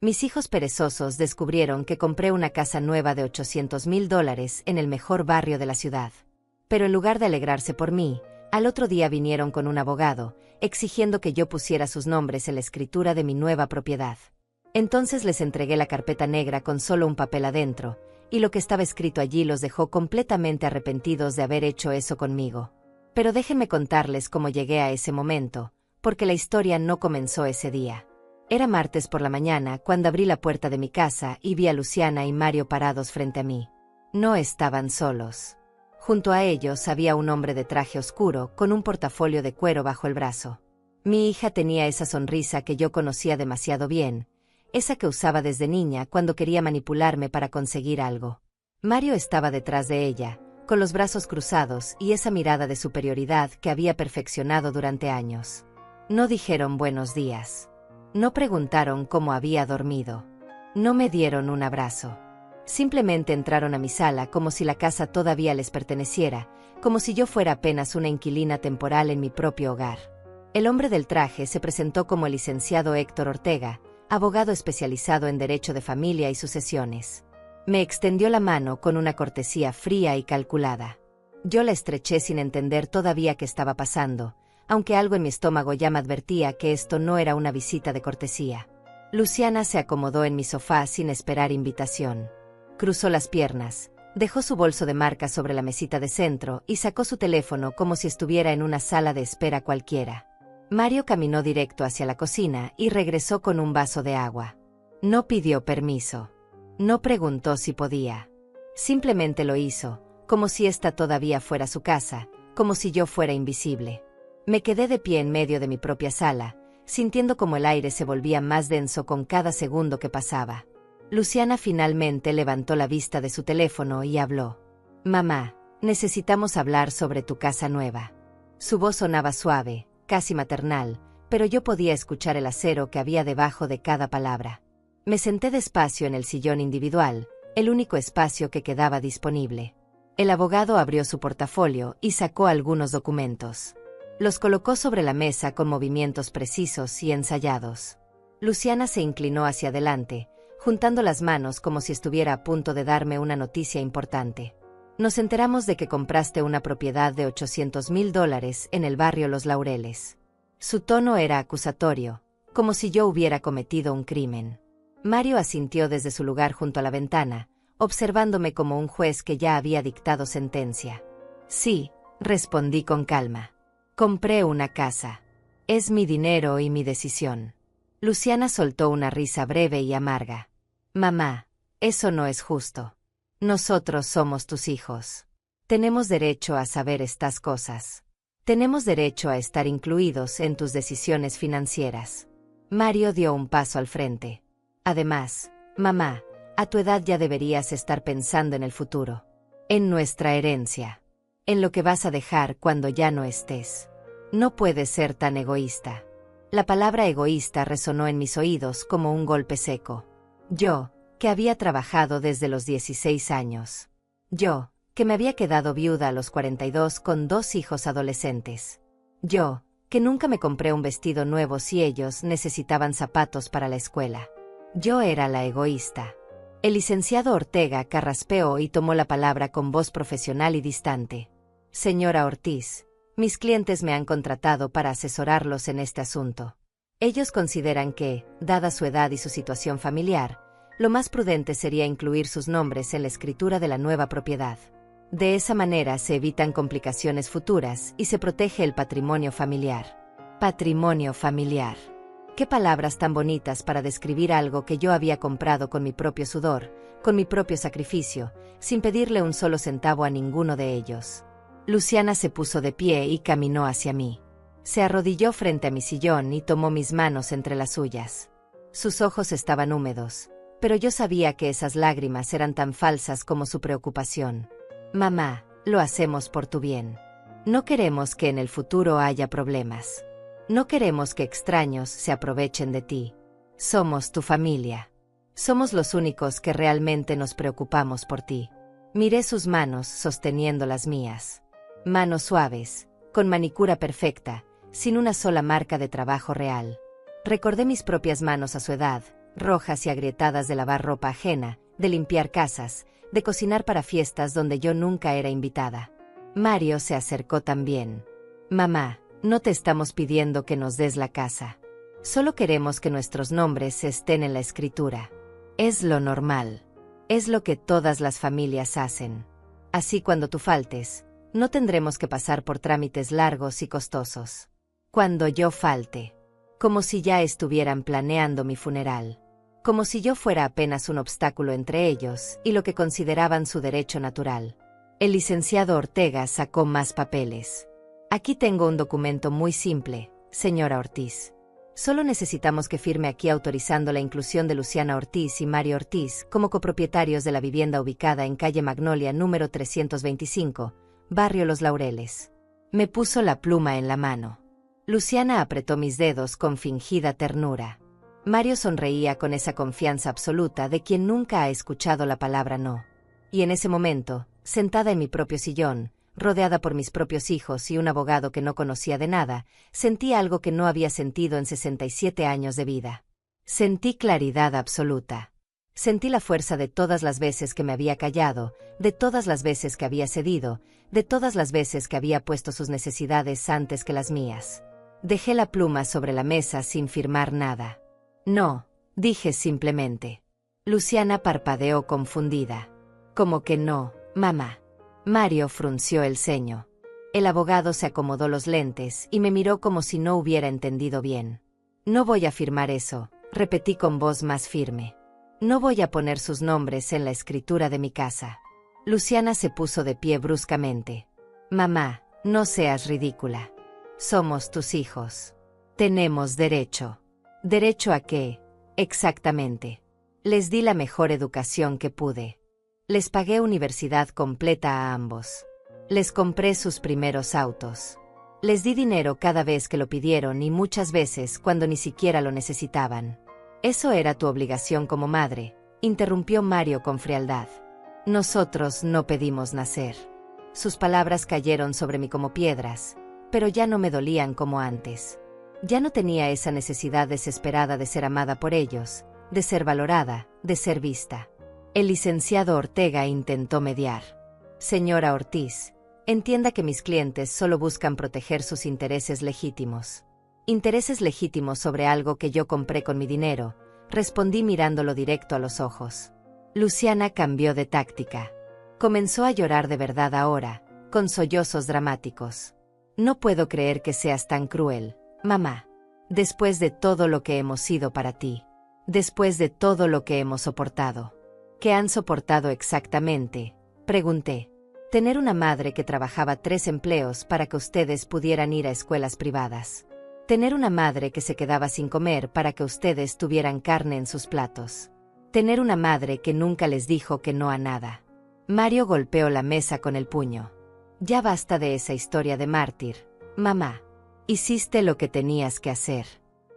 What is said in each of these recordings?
Mis hijos perezosos descubrieron que compré una casa nueva de $800,000 en el mejor barrio de la ciudad. Pero en lugar de alegrarse por mí, al otro día vinieron con un abogado, exigiendo que yo pusiera sus nombres en la escritura de mi nueva propiedad. Entonces les entregué la carpeta negra con solo un papel adentro, y lo que estaba escrito allí los dejó completamente arrepentidos de haber hecho eso conmigo. Pero déjenme contarles cómo llegué a ese momento, porque la historia no comenzó ese día. Era martes por la mañana cuando abrí la puerta de mi casa y vi a Luciana y Mario parados frente a mí. No estaban solos. Junto a ellos había un hombre de traje oscuro con un portafolio de cuero bajo el brazo. Mi hija tenía esa sonrisa que yo conocía demasiado bien, esa que usaba desde niña cuando quería manipularme para conseguir algo. Mario estaba detrás de ella, con los brazos cruzados y esa mirada de superioridad que había perfeccionado durante años. No dijeron buenos días. No preguntaron cómo había dormido. No me dieron un abrazo. Simplemente entraron a mi sala como si la casa todavía les perteneciera, como si yo fuera apenas una inquilina temporal en mi propio hogar. El hombre del traje se presentó como el licenciado Héctor Ortega, abogado especializado en derecho de familia y sucesiones. Me extendió la mano con una cortesía fría y calculada. Yo la estreché sin entender todavía qué estaba pasando, aunque algo en mi estómago ya me advertía que esto no era una visita de cortesía. Luciana se acomodó en mi sofá sin esperar invitación. Cruzó las piernas, dejó su bolso de marca sobre la mesita de centro y sacó su teléfono como si estuviera en una sala de espera cualquiera. Mario caminó directo hacia la cocina y regresó con un vaso de agua. No pidió permiso. No preguntó si podía. Simplemente lo hizo, como si esta todavía fuera su casa, como si yo fuera invisible. Me quedé de pie en medio de mi propia sala, sintiendo como el aire se volvía más denso con cada segundo que pasaba. Luciana finalmente levantó la vista de su teléfono y habló. «Mamá, necesitamos hablar sobre tu casa nueva». Su voz sonaba suave, casi maternal, pero yo podía escuchar el acero que había debajo de cada palabra. Me senté despacio en el sillón individual, el único espacio que quedaba disponible. El abogado abrió su portafolio y sacó algunos documentos. Los colocó sobre la mesa con movimientos precisos y ensayados. Luciana se inclinó hacia adelante, juntando las manos como si estuviera a punto de darme una noticia importante. Nos enteramos de que compraste una propiedad de $800,000 en el barrio Los Laureles. Su tono era acusatorio, como si yo hubiera cometido un crimen. Mario asintió desde su lugar junto a la ventana, observándome como un juez que ya había dictado sentencia. Sí, respondí con calma. Compré una casa. Es mi dinero y mi decisión. Luciana soltó una risa breve y amarga. Mamá, eso no es justo. Nosotros somos tus hijos. Tenemos derecho a saber estas cosas. Tenemos derecho a estar incluidos en tus decisiones financieras. Mario dio un paso al frente. Además, mamá, a tu edad ya deberías estar pensando en el futuro. En nuestra herencia. En lo que vas a dejar cuando ya no estés. No puedes ser tan egoísta. La palabra egoísta resonó en mis oídos como un golpe seco. Yo, que había trabajado desde los 16 años. Yo, que me había quedado viuda a los 42 con 2 hijos adolescentes. Yo, que nunca me compré un vestido nuevo si ellos necesitaban zapatos para la escuela. Yo era la egoísta. El licenciado Ortega carraspeó y tomó la palabra con voz profesional y distante. Señora Ortiz, mis clientes me han contratado para asesorarlos en este asunto. Ellos consideran que, dada su edad y su situación familiar, lo más prudente sería incluir sus nombres en la escritura de la nueva propiedad. De esa manera se evitan complicaciones futuras y se protege el patrimonio familiar. Patrimonio familiar. Qué palabras tan bonitas para describir algo que yo había comprado con mi propio sudor, con mi propio sacrificio, sin pedirle un solo centavo a ninguno de ellos. Luciana se puso de pie y caminó hacia mí. Se arrodilló frente a mi sillón y tomó mis manos entre las suyas. Sus ojos estaban húmedos, pero yo sabía que esas lágrimas eran tan falsas como su preocupación. Mamá, lo hacemos por tu bien. No queremos que en el futuro haya problemas. No queremos que extraños se aprovechen de ti. Somos tu familia. Somos los únicos que realmente nos preocupamos por ti. Miré sus manos sosteniendo las mías. Manos suaves, con manicura perfecta, sin una sola marca de trabajo real. Recordé mis propias manos a su edad, rojas y agrietadas de lavar ropa ajena, de limpiar casas, de cocinar para fiestas donde yo nunca era invitada. Mario se acercó también. Mamá, no te estamos pidiendo que nos des la casa. Solo queremos que nuestros nombres estén en la escritura. Es lo normal. Es lo que todas las familias hacen. Así cuando tú faltes, no tendremos que pasar por trámites largos y costosos. Cuando yo falte, como si ya estuvieran planeando mi funeral. Como si yo fuera apenas un obstáculo entre ellos y lo que consideraban su derecho natural. El licenciado Ortega sacó más papeles. Aquí tengo un documento muy simple, señora Ortiz. Solo necesitamos que firme aquí autorizando la inclusión de Luciana Ortiz y Mario Ortiz como copropietarios de la vivienda ubicada en calle Magnolia número 325, barrio Los Laureles. Me puso la pluma en la mano. Luciana apretó mis dedos con fingida ternura. Mario sonreía con esa confianza absoluta de quien nunca ha escuchado la palabra no. Y en ese momento, sentada en mi propio sillón, rodeada por mis propios hijos y un abogado que no conocía de nada, sentí algo que no había sentido en 67 años de vida. Sentí claridad absoluta. Sentí la fuerza de todas las veces que me había callado, de todas las veces que había cedido, de todas las veces que había puesto sus necesidades antes que las mías. Dejé la pluma sobre la mesa sin firmar nada. No, dije simplemente. Luciana parpadeó confundida. ¿Cómo que no, mamá? Mario frunció el ceño. El abogado se acomodó los lentes y me miró como si no hubiera entendido bien. No voy a firmar eso, repetí con voz más firme. No voy a poner sus nombres en la escritura de mi casa. Luciana se puso de pie bruscamente. Mamá, no seas ridícula. Somos tus hijos. Tenemos derecho. ¿Derecho a qué? Exactamente. Les di la mejor educación que pude. Les pagué universidad completa a ambos. Les compré sus primeros autos. Les di dinero cada vez que lo pidieron y muchas veces cuando ni siquiera lo necesitaban. Eso era tu obligación como madre, interrumpió Mario con frialdad. Nosotros no pedimos nacer. Sus palabras cayeron sobre mí como piedras, pero ya no me dolían como antes. Ya no tenía esa necesidad desesperada de ser amada por ellos, de ser valorada, de ser vista. El licenciado Ortega intentó mediar. Señora Ortiz, entienda que mis clientes solo buscan proteger sus intereses legítimos. Intereses legítimos sobre algo que yo compré con mi dinero, respondí mirándolo directo a los ojos. Luciana cambió de táctica. Comenzó a llorar de verdad ahora, con sollozos dramáticos. No puedo creer que seas tan cruel, mamá. Después de todo lo que hemos sido para ti. Después de todo lo que hemos soportado. ¿Qué han soportado exactamente?, pregunté. Tener una madre que trabajaba 3 empleos para que ustedes pudieran ir a escuelas privadas. Tener una madre que se quedaba sin comer para que ustedes tuvieran carne en sus platos. Tener una madre que nunca les dijo que no a nada. Mario golpeó la mesa con el puño. Ya basta de esa historia de mártir, mamá. Hiciste lo que tenías que hacer.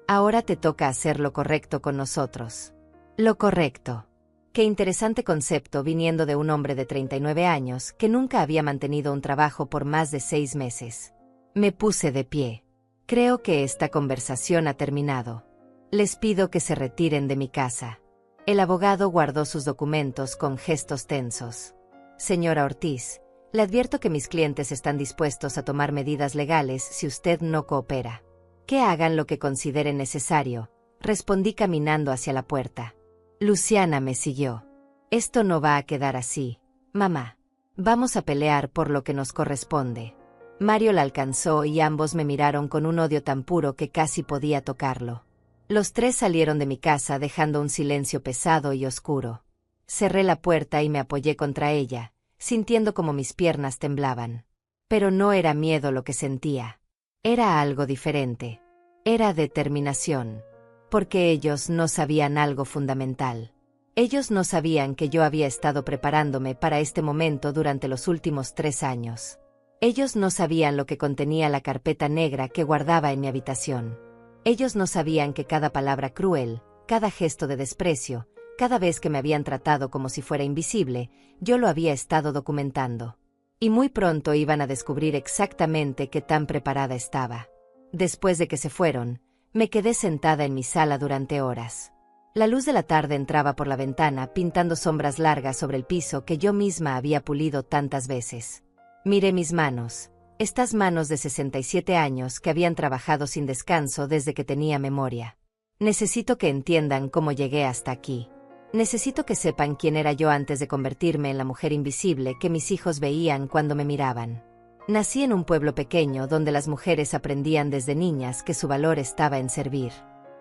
Ahora te toca hacer lo correcto con nosotros. Lo correcto. Qué interesante concepto viniendo de un hombre de 39 años que nunca había mantenido un trabajo por más de 6 meses. Me puse de pie. Creo que esta conversación ha terminado. Les pido que se retiren de mi casa. El abogado guardó sus documentos con gestos tensos. Señora Ortiz, le advierto que mis clientes están dispuestos a tomar medidas legales si usted no coopera. Que hagan lo que consideren necesario, respondí caminando hacia la puerta. Luciana me siguió. Esto no va a quedar así, mamá. Vamos a pelear por lo que nos corresponde. Mario la alcanzó y ambos me miraron con un odio tan puro que casi podía tocarlo. Los 3 salieron de mi casa dejando un silencio pesado y oscuro. Cerré la puerta y me apoyé contra ella, sintiendo como mis piernas temblaban. Pero no era miedo lo que sentía. Era algo diferente. Era determinación. Porque ellos no sabían algo fundamental. Ellos no sabían que yo había estado preparándome para este momento durante los últimos 3 años. Ellos no sabían lo que contenía la carpeta negra que guardaba en mi habitación. Ellos no sabían que cada palabra cruel, cada gesto de desprecio, cada vez que me habían tratado como si fuera invisible, yo lo había estado documentando. Y muy pronto iban a descubrir exactamente qué tan preparada estaba. Después de que se fueron, me quedé sentada en mi sala durante horas. La luz de la tarde entraba por la ventana pintando sombras largas sobre el piso que yo misma había pulido tantas veces. Miré mis manos, estas manos de 67 años que habían trabajado sin descanso desde que tenía memoria. Necesito que entiendan cómo llegué hasta aquí. Necesito que sepan quién era yo antes de convertirme en la mujer invisible que mis hijos veían cuando me miraban. Nací en un pueblo pequeño donde las mujeres aprendían desde niñas que su valor estaba en servir.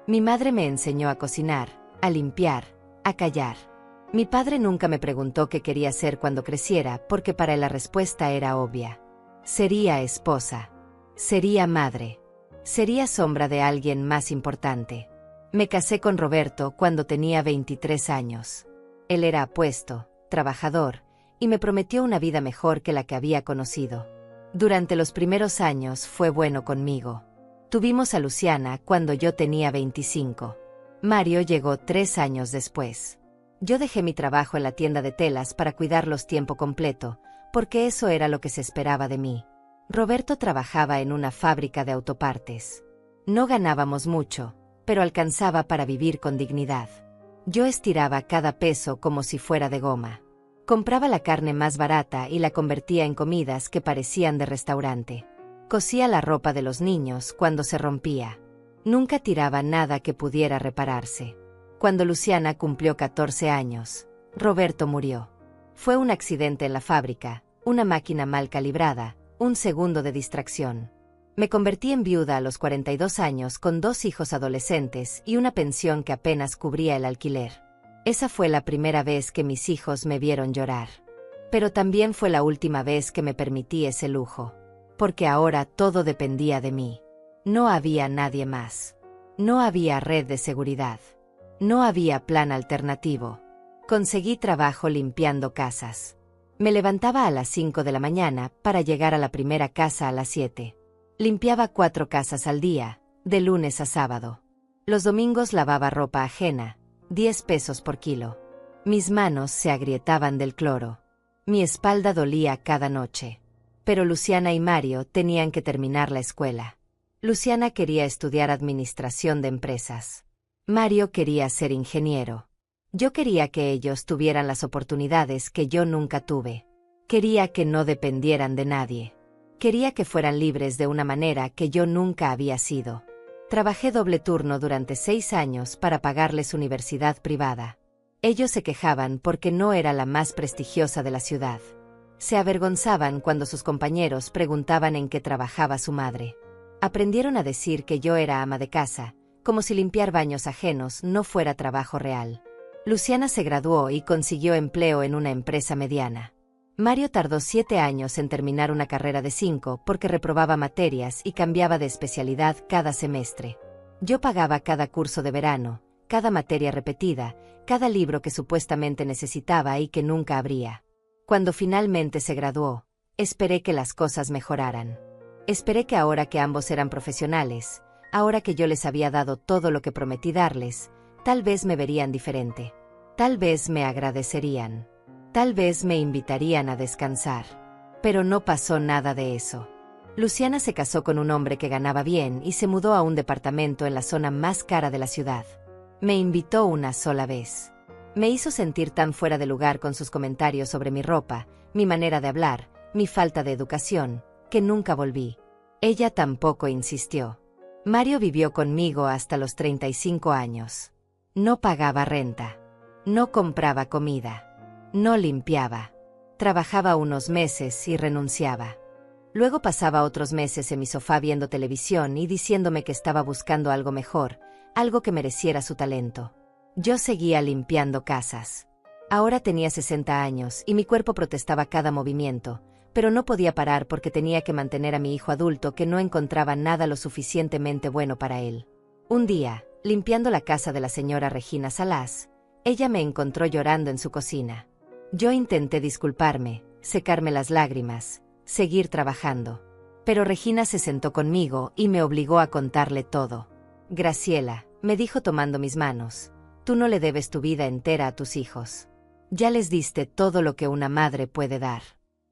Mi madre me enseñó a cocinar, a limpiar, a callar. Mi padre nunca me preguntó qué quería ser cuando creciera porque para él la respuesta era obvia. Sería esposa. Sería madre. Sería sombra de alguien más importante. Me casé con Roberto cuando tenía 23 años. Él era apuesto, trabajador, y me prometió una vida mejor que la que había conocido. Durante los primeros años fue bueno conmigo. Tuvimos a Luciana cuando yo tenía 25. Mario llegó 3 años después. Yo dejé mi trabajo en la tienda de telas para cuidarlos tiempo completo, porque eso era lo que se esperaba de mí. Roberto trabajaba en una fábrica de autopartes. No ganábamos mucho, pero alcanzaba para vivir con dignidad. Yo estiraba cada peso como si fuera de goma. Compraba la carne más barata y la convertía en comidas que parecían de restaurante. Cosía la ropa de los niños cuando se rompía. Nunca tiraba nada que pudiera repararse. Cuando Luciana cumplió 14 años, Roberto murió. Fue un accidente en la fábrica, una máquina mal calibrada, un segundo de distracción. Me convertí en viuda a los 42 años con 2 hijos adolescentes y una pensión que apenas cubría el alquiler. Esa fue la primera vez que mis hijos me vieron llorar. Pero también fue la última vez que me permití ese lujo. Porque ahora todo dependía de mí. No había nadie más. No había red de seguridad. No había plan alternativo. Conseguí trabajo limpiando casas. Me levantaba a las 5 de la mañana para llegar a la primera casa a las 7. Limpiaba 4 casas al día, de lunes a sábado. Los domingos lavaba ropa ajena, 10 pesos por kilo. Mis manos se agrietaban del cloro. Mi espalda dolía cada noche. Pero Luciana y Mario tenían que terminar la escuela. Luciana quería estudiar administración de empresas. Mario quería ser ingeniero. Yo quería que ellos tuvieran las oportunidades que yo nunca tuve. Quería que no dependieran de nadie. Quería que fueran libres de una manera que yo nunca había sido. Trabajé doble turno durante 6 años para pagarles universidad privada. Ellos se quejaban porque no era la más prestigiosa de la ciudad. Se avergonzaban cuando sus compañeros preguntaban en qué trabajaba su madre. Aprendieron a decir que yo era ama de casa, como si limpiar baños ajenos no fuera trabajo real. Luciana se graduó y consiguió empleo en una empresa mediana. Mario tardó 7 años en terminar una carrera de 5 porque reprobaba materias y cambiaba de especialidad cada semestre. Yo pagaba cada curso de verano, cada materia repetida, cada libro que supuestamente necesitaba y que nunca abría. Cuando finalmente se graduó, esperé que las cosas mejoraran. Esperé que ahora que ambos eran profesionales, ahora que yo les había dado todo lo que prometí darles, tal vez me verían diferente. Tal vez me agradecerían. Tal vez me invitarían a descansar. Pero no pasó nada de eso. Luciana se casó con un hombre que ganaba bien y se mudó a un departamento en la zona más cara de la ciudad. Me invitó una sola vez. Me hizo sentir tan fuera de lugar con sus comentarios sobre mi ropa, mi manera de hablar, mi falta de educación, que nunca volví. Ella tampoco insistió. Mario vivió conmigo hasta los 35 años. No pagaba renta. No compraba comida. No limpiaba. Trabajaba unos meses y renunciaba. Luego pasaba otros meses en mi sofá viendo televisión y diciéndome que estaba buscando algo mejor, algo que mereciera su talento. Yo seguía limpiando casas. Ahora tenía 60 años y mi cuerpo protestaba cada movimiento, pero no podía parar porque tenía que mantener a mi hijo adulto que no encontraba nada lo suficientemente bueno para él. Un día, limpiando la casa de la señora Regina Salás, ella me encontró llorando en su cocina. Yo intenté disculparme, secarme las lágrimas, seguir trabajando. Pero Regina se sentó conmigo y me obligó a contarle todo. Graciela, me dijo tomando mis manos, tú no le debes tu vida entera a tus hijos. Ya les diste todo lo que una madre puede dar.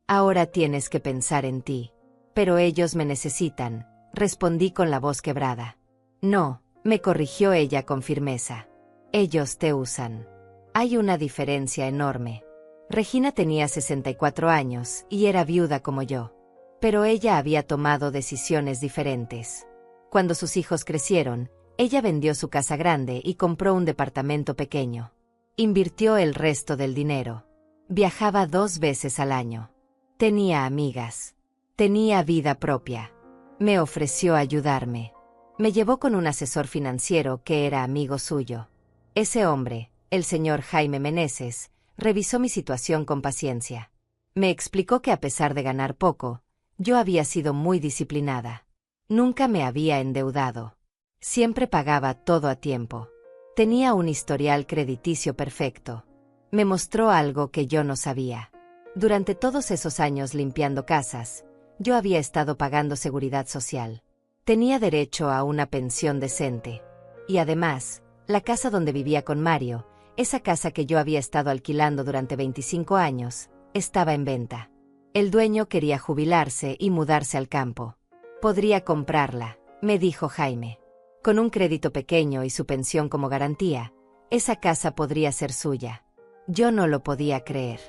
Ahora tienes que pensar en ti. Pero ellos me necesitan, respondí con la voz quebrada. No, me corrigió ella con firmeza. Ellos te usan. Hay una diferencia enorme. Regina tenía 64 años y era viuda como yo. Pero ella había tomado decisiones diferentes. Cuando sus hijos crecieron, ella vendió su casa grande y compró un departamento pequeño. Invirtió el resto del dinero. Viajaba 2 veces al año. Tenía amigas. Tenía vida propia. Me ofreció ayudarme. Me llevó con un asesor financiero que era amigo suyo. Ese hombre, el señor Jaime Meneses, revisó mi situación con paciencia. Me explicó que a pesar de ganar poco, yo había sido muy disciplinada. Nunca me había endeudado. Siempre pagaba todo a tiempo. Tenía un historial crediticio perfecto. Me mostró algo que yo no sabía. Durante todos esos años limpiando casas, yo había estado pagando seguridad social. Tenía derecho a una pensión decente. Y además, la casa donde vivía con Mario, esa casa que yo había estado alquilando durante 25 años, estaba en venta. El dueño quería jubilarse y mudarse al campo. Podría comprarla, me dijo Jaime. Con un crédito pequeño y su pensión como garantía, esa casa podría ser suya. Yo no lo podía creer.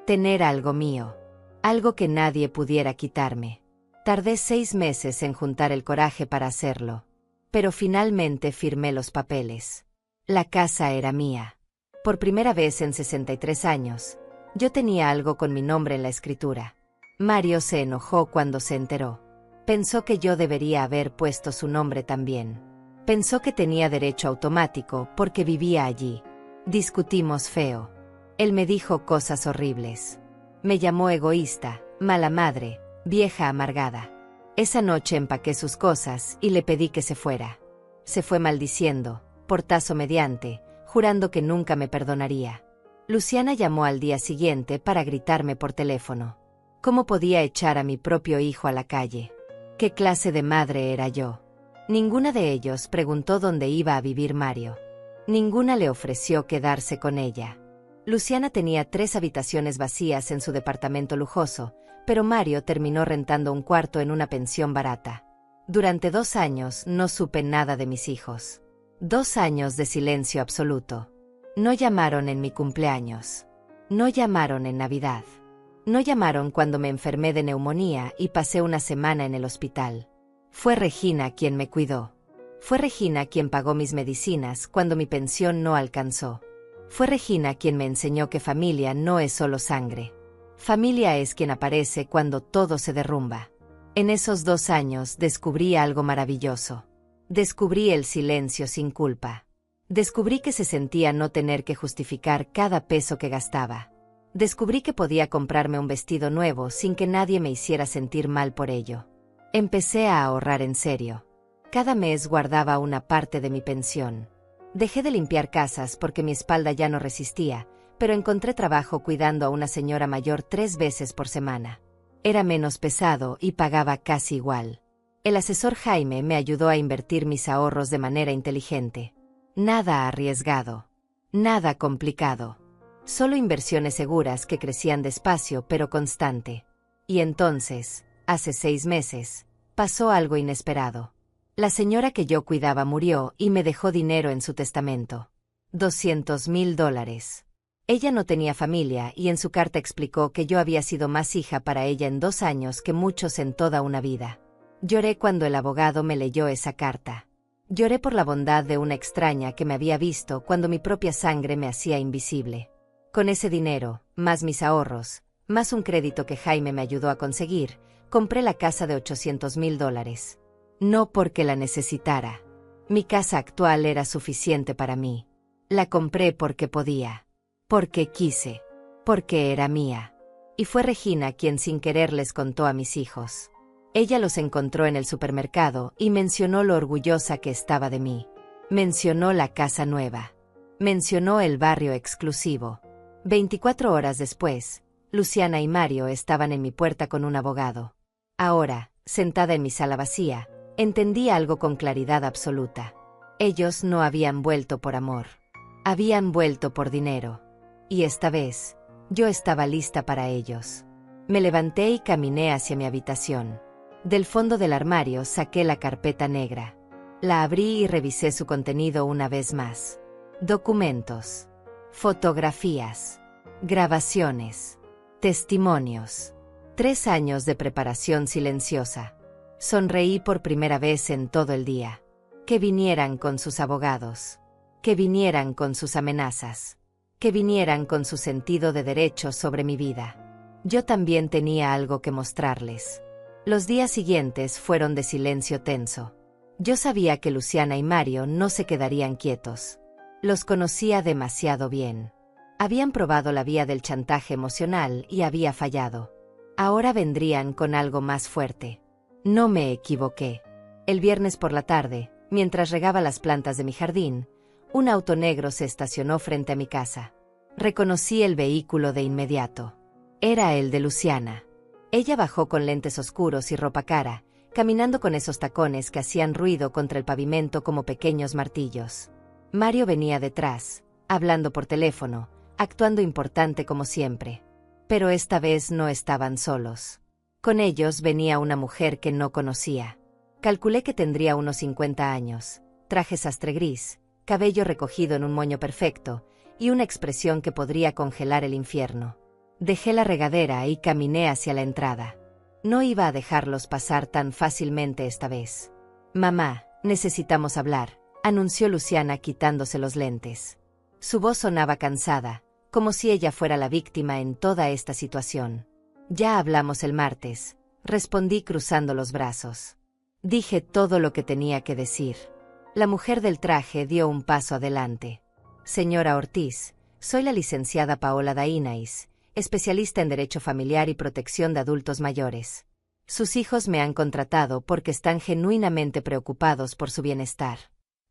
Tener algo mío. Algo que nadie pudiera quitarme. Tardé 6 meses en juntar el coraje para hacerlo. Pero finalmente firmé los papeles. La casa era mía. Por primera vez en 63 años, yo tenía algo con mi nombre en la escritura. Mario se enojó cuando se enteró. Pensó que yo debería haber puesto su nombre también. Pensó que tenía derecho automático porque vivía allí. Discutimos feo. Él me dijo cosas horribles. Me llamó egoísta, mala madre, vieja amargada. Esa noche empaqué sus cosas y le pedí que se fuera. Se fue maldiciendo, portazo mediante, jurando que nunca me perdonaría. Luciana llamó al día siguiente para gritarme por teléfono. ¿Cómo podía echar a mi propio hijo a la calle? ¿Qué clase de madre era yo? Ninguna de ellos preguntó dónde iba a vivir Mario. Ninguna le ofreció quedarse con ella. Luciana tenía 3 habitaciones vacías en su departamento lujoso, pero Mario terminó rentando un cuarto en una pensión barata. Durante 2 años no supe nada de mis hijos. 2 años de silencio absoluto. No llamaron en mi cumpleaños. No llamaron en Navidad. No llamaron cuando me enfermé de neumonía y pasé una semana en el hospital. Fue Regina quien me cuidó. Fue Regina quien pagó mis medicinas cuando mi pensión no alcanzó. Fue Regina quien me enseñó que familia no es solo sangre. Familia es quien aparece cuando todo se derrumba. En esos 2 años descubrí algo maravilloso. Descubrí el silencio sin culpa. Descubrí que se sentía no tener que justificar cada peso que gastaba. Descubrí que podía comprarme un vestido nuevo sin que nadie me hiciera sentir mal por ello. Empecé a ahorrar en serio. Cada mes guardaba una parte de mi pensión. Dejé de limpiar casas porque mi espalda ya no resistía, pero encontré trabajo cuidando a una señora mayor 3 veces por semana. Era menos pesado y pagaba casi igual. El asesor Jaime me ayudó a invertir mis ahorros de manera inteligente. Nada arriesgado. Nada complicado. Solo inversiones seguras que crecían despacio pero constante. Y entonces, hace 6 meses, pasó algo inesperado. La señora que yo cuidaba murió y me dejó dinero en su testamento. $200,000. Ella no tenía familia y en su carta explicó que yo había sido más hija para ella en 2 años que muchos en toda una vida. Lloré cuando el abogado me leyó esa carta. Lloré por la bondad de una extraña que me había visto cuando mi propia sangre me hacía invisible. Con ese dinero, más mis ahorros, más un crédito que Jaime me ayudó a conseguir, compré la casa de $800,000. No porque la necesitara. Mi casa actual era suficiente para mí. La compré porque podía. Porque quise. Porque era mía. Y fue Regina quien sin querer les contó a mis hijos. Ella los encontró en el supermercado y mencionó lo orgullosa que estaba de mí. Mencionó la casa nueva. Mencionó el barrio exclusivo. 24 horas después, Luciana y Mario estaban en mi puerta con un abogado. Ahora, sentada en mi sala vacía, entendí algo con claridad absoluta. Ellos no habían vuelto por amor. Habían vuelto por dinero. Y esta vez, yo estaba lista para ellos. Me levanté y caminé hacia mi habitación. Del fondo del armario saqué la carpeta negra. La abrí y revisé su contenido una vez más. documentos, fotografías, grabaciones, testimonios. 3 años de preparación silenciosa. Sonreí por primera vez en todo el día. Que vinieran con sus abogados. Que vinieran con sus amenazas. Que vinieran con su sentido de derecho sobre mi vida. Yo también tenía algo que mostrarles. Los días siguientes fueron de silencio tenso. Yo sabía que Luciana y Mario no se quedarían quietos. Los conocía demasiado bien. Habían probado la vía del chantaje emocional y había fallado. Ahora vendrían con algo más fuerte. No me equivoqué. El viernes por la tarde, mientras regaba las plantas de mi jardín, un auto negro se estacionó frente a mi casa. Reconocí el vehículo de inmediato. Era el de Luciana. Ella bajó con lentes oscuros y ropa cara, caminando con esos tacones que hacían ruido contra el pavimento como pequeños martillos. Mario venía detrás, hablando por teléfono, actuando importante como siempre. Pero esta vez no estaban solos. Con ellos venía una mujer que no conocía. Calculé que tendría unos 50 años, traje sastre gris, cabello recogido en un moño perfecto, y una expresión que podría congelar el infierno. Dejé la regadera y caminé hacia la entrada. No iba a dejarlos pasar tan fácilmente esta vez. «Mamá, necesitamos hablar», anunció Luciana quitándose los lentes. Su voz sonaba cansada, como si ella fuera la víctima en toda esta situación. «Ya hablamos el martes», respondí cruzando los brazos. Dije todo lo que tenía que decir. La mujer del traje dio un paso adelante. «Señora Ortiz, soy la licenciada Paola Dainais, especialista en Derecho Familiar y Protección de Adultos Mayores. Sus hijos me han contratado porque están genuinamente preocupados por su bienestar.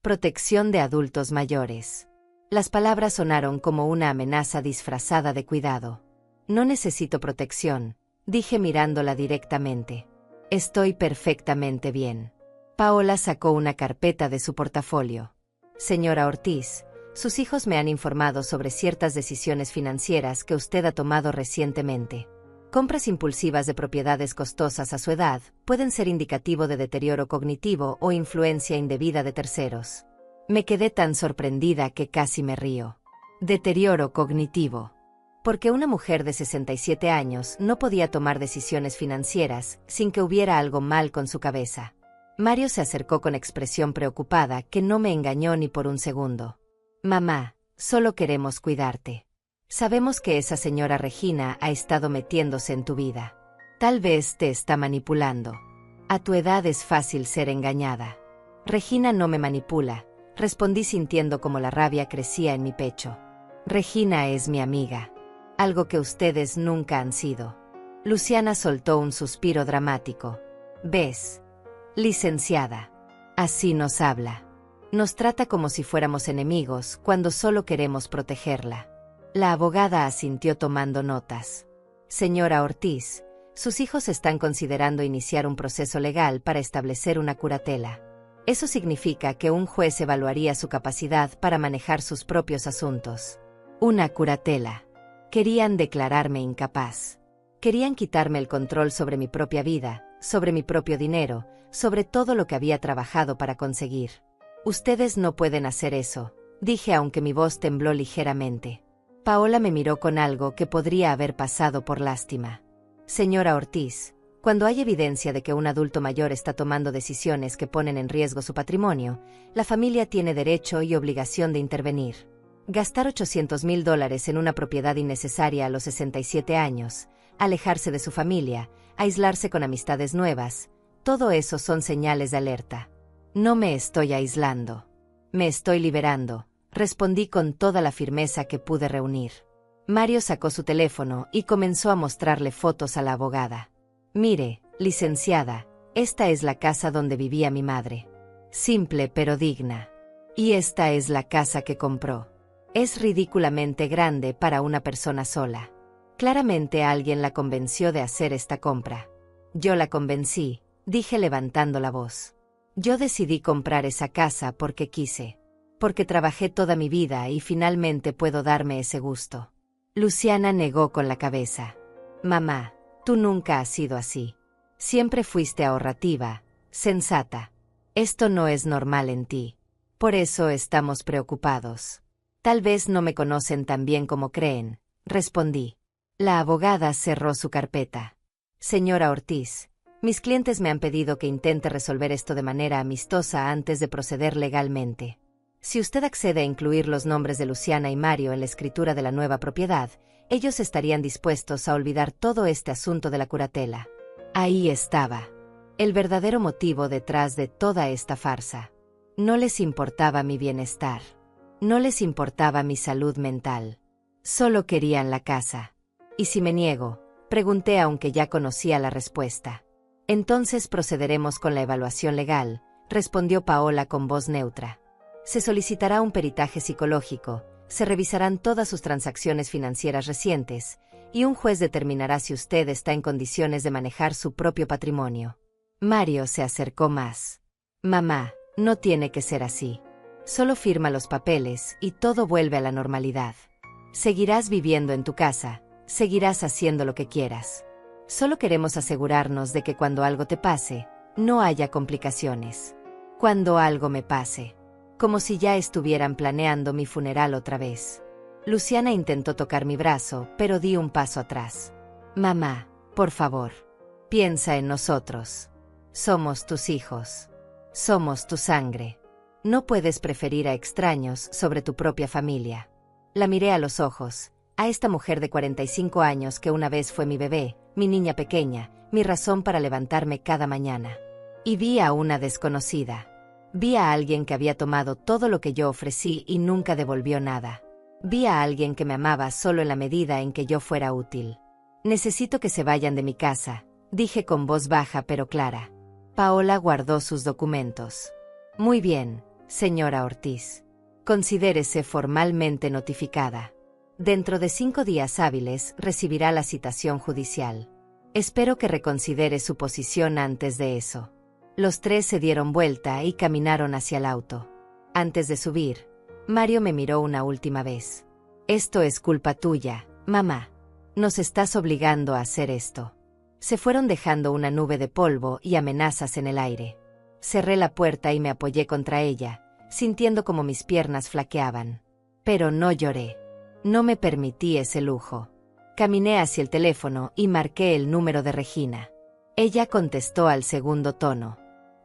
Protección de adultos mayores». Las palabras sonaron como una amenaza disfrazada de cuidado. «No necesito protección», dije mirándola directamente. «Estoy perfectamente bien». Paola sacó una carpeta de su portafolio. «Señora Ortiz, sus hijos me han informado sobre ciertas decisiones financieras que usted ha tomado recientemente. Compras impulsivas de propiedades costosas a su edad pueden ser indicativo de deterioro cognitivo o influencia indebida de terceros». Me quedé tan sorprendida que casi me río. Deterioro cognitivo. Porque una mujer de 67 años no podía tomar decisiones financieras sin que hubiera algo mal con su cabeza. Mario se acercó con expresión preocupada que no me engañó ni por un segundo. «Mamá, solo queremos cuidarte. Sabemos que esa señora Regina ha estado metiéndose en tu vida. Tal vez te está manipulando. A tu edad es fácil ser engañada». «Regina no me manipula», respondí sintiendo como la rabia crecía en mi pecho. «Regina es mi amiga. Algo que ustedes nunca han sido». Luciana soltó un suspiro dramático. «¿Ves? Licenciada. Así nos habla. Nos trata como si fuéramos enemigos cuando solo queremos protegerla». La abogada asintió tomando notas. «Señora Ortiz, sus hijos están considerando iniciar un proceso legal para establecer una curatela. Eso significa que un juez evaluaría su capacidad para manejar sus propios asuntos. Una curatela. Querían declararme incapaz. Querían quitarme el control sobre mi propia vida, sobre mi propio dinero, sobre todo lo que había trabajado para conseguir. Ustedes no pueden hacer eso», dije aunque mi voz tembló ligeramente. Paola me miró con algo que podría haber pasado por lástima. «Señora Ortiz, cuando hay evidencia de que un adulto mayor está tomando decisiones que ponen en riesgo su patrimonio, la familia tiene derecho y obligación de intervenir. Gastar $800,000 en una propiedad innecesaria a los 67 años, alejarse de su familia, aislarse con amistades nuevas, todo eso son señales de alerta. No me estoy aislando. Me estoy liberando», respondí con toda la firmeza que pude reunir. Mario sacó su teléfono y comenzó a mostrarle fotos a la abogada. «Mire, licenciada, esta es la casa donde vivía mi madre. Simple pero digna. Y esta es la casa que compró. Es ridículamente grande para una persona sola. Claramente alguien la convenció de hacer esta compra. Yo la convencí», dije levantando la voz. «Yo decidí comprar esa casa porque quise. Porque trabajé toda mi vida y finalmente puedo darme ese gusto». Luciana negó con la cabeza. «Mamá, tú nunca has sido así. Siempre fuiste ahorrativa, sensata. Esto no es normal en ti. Por eso estamos preocupados». Tal vez no me conocen tan bien como creen, respondí. La abogada cerró su carpeta. Señora Ortiz, mis clientes me han pedido que intente resolver esto de manera amistosa antes de proceder legalmente. Si usted accede a incluir los nombres de Luciana y Mario en la escritura de la nueva propiedad, ellos estarían dispuestos a olvidar todo este asunto de la curatela. Ahí estaba. El verdadero motivo detrás de toda esta farsa. No les importaba mi bienestar. No les importaba mi salud mental. Solo querían la casa. ¿Y si me niego? Pregunté aunque ya conocía la respuesta. Entonces procederemos con la evaluación legal, respondió Paola con voz neutra. Se solicitará un peritaje psicológico, se revisarán todas sus transacciones financieras recientes, y un juez determinará si usted está en condiciones de manejar su propio patrimonio. Mario se acercó más. Mamá, no tiene que ser así. Solo firma los papeles y todo vuelve a la normalidad. Seguirás viviendo en tu casa, seguirás haciendo lo que quieras. Solo queremos asegurarnos de que cuando algo te pase, no haya complicaciones. Cuando algo me pase. Como si ya estuvieran planeando mi funeral otra vez. Luciana intentó tocar mi brazo, pero di un paso atrás. Mamá, por favor. Piensa en nosotros. Somos tus hijos. Somos tu sangre. No puedes preferir a extraños sobre tu propia familia. La miré a los ojos, a esta mujer de 45 años que una vez fue mi bebé, mi niña pequeña, mi razón para levantarme cada mañana. Y vi a una desconocida. Vi a alguien que había tomado todo lo que yo ofrecí y nunca devolvió nada. Vi a alguien que me amaba solo en la medida en que yo fuera útil. Necesito que se vayan de mi casa, dije con voz baja pero clara. Paola guardó sus documentos. Muy bien, señora Ortiz. Considérese formalmente notificada. Dentro de 5 días hábiles recibirá la citación judicial. Espero que reconsidere su posición antes de eso. Los tres se dieron vuelta y caminaron hacia el auto. Antes de subir, Mario me miró una última vez. Esto es culpa tuya, mamá. Nos estás obligando a hacer esto. Se fueron dejando una nube de polvo y amenazas en el aire. Cerré la puerta y me apoyé contra ella, sintiendo como mis piernas flaqueaban. Pero no lloré. No me permití ese lujo. Caminé hacia el teléfono y marqué el número de Regina. Ella contestó al segundo tono.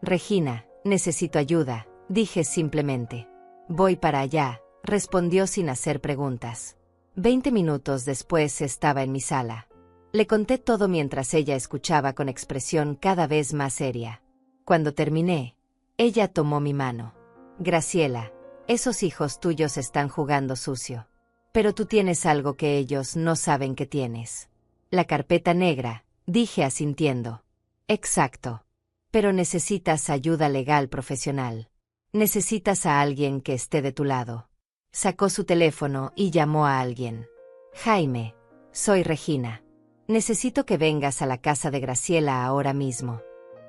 Regina, necesito ayuda, dije simplemente. Voy para allá, respondió sin hacer preguntas. 20 minutos después estaba en mi sala. Le conté todo mientras ella escuchaba con expresión cada vez más seria. Cuando terminé, ella tomó mi mano. Graciela, esos hijos tuyos están jugando sucio. Pero tú tienes algo que ellos no saben que tienes. La carpeta negra, dije asintiendo. Exacto. Pero necesitas ayuda legal profesional. Necesitas a alguien que esté de tu lado. Sacó su teléfono y llamó a alguien. Jaime, soy Regina. Necesito que vengas a la casa de Graciela ahora mismo.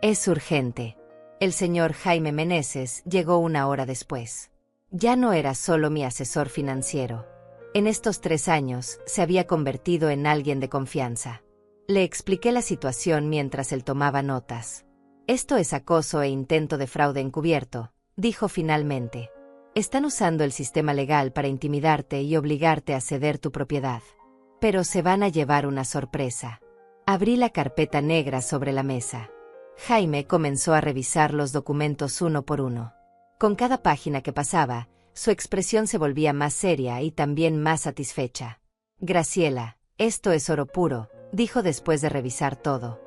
Es urgente. El señor Jaime Meneses llegó 1 hora después. Ya no era solo mi asesor financiero. En estos 3 años se había convertido en alguien de confianza. Le expliqué la situación mientras él tomaba notas. Esto es acoso e intento de fraude encubierto, dijo finalmente. Están usando el sistema legal para intimidarte y obligarte a ceder tu propiedad. Pero se van a llevar una sorpresa. Abrí la carpeta negra sobre la mesa. Jaime comenzó a revisar los documentos uno por uno. Con cada página que pasaba, su expresión se volvía más seria y también más satisfecha. Graciela, esto es oro puro, dijo después de revisar todo.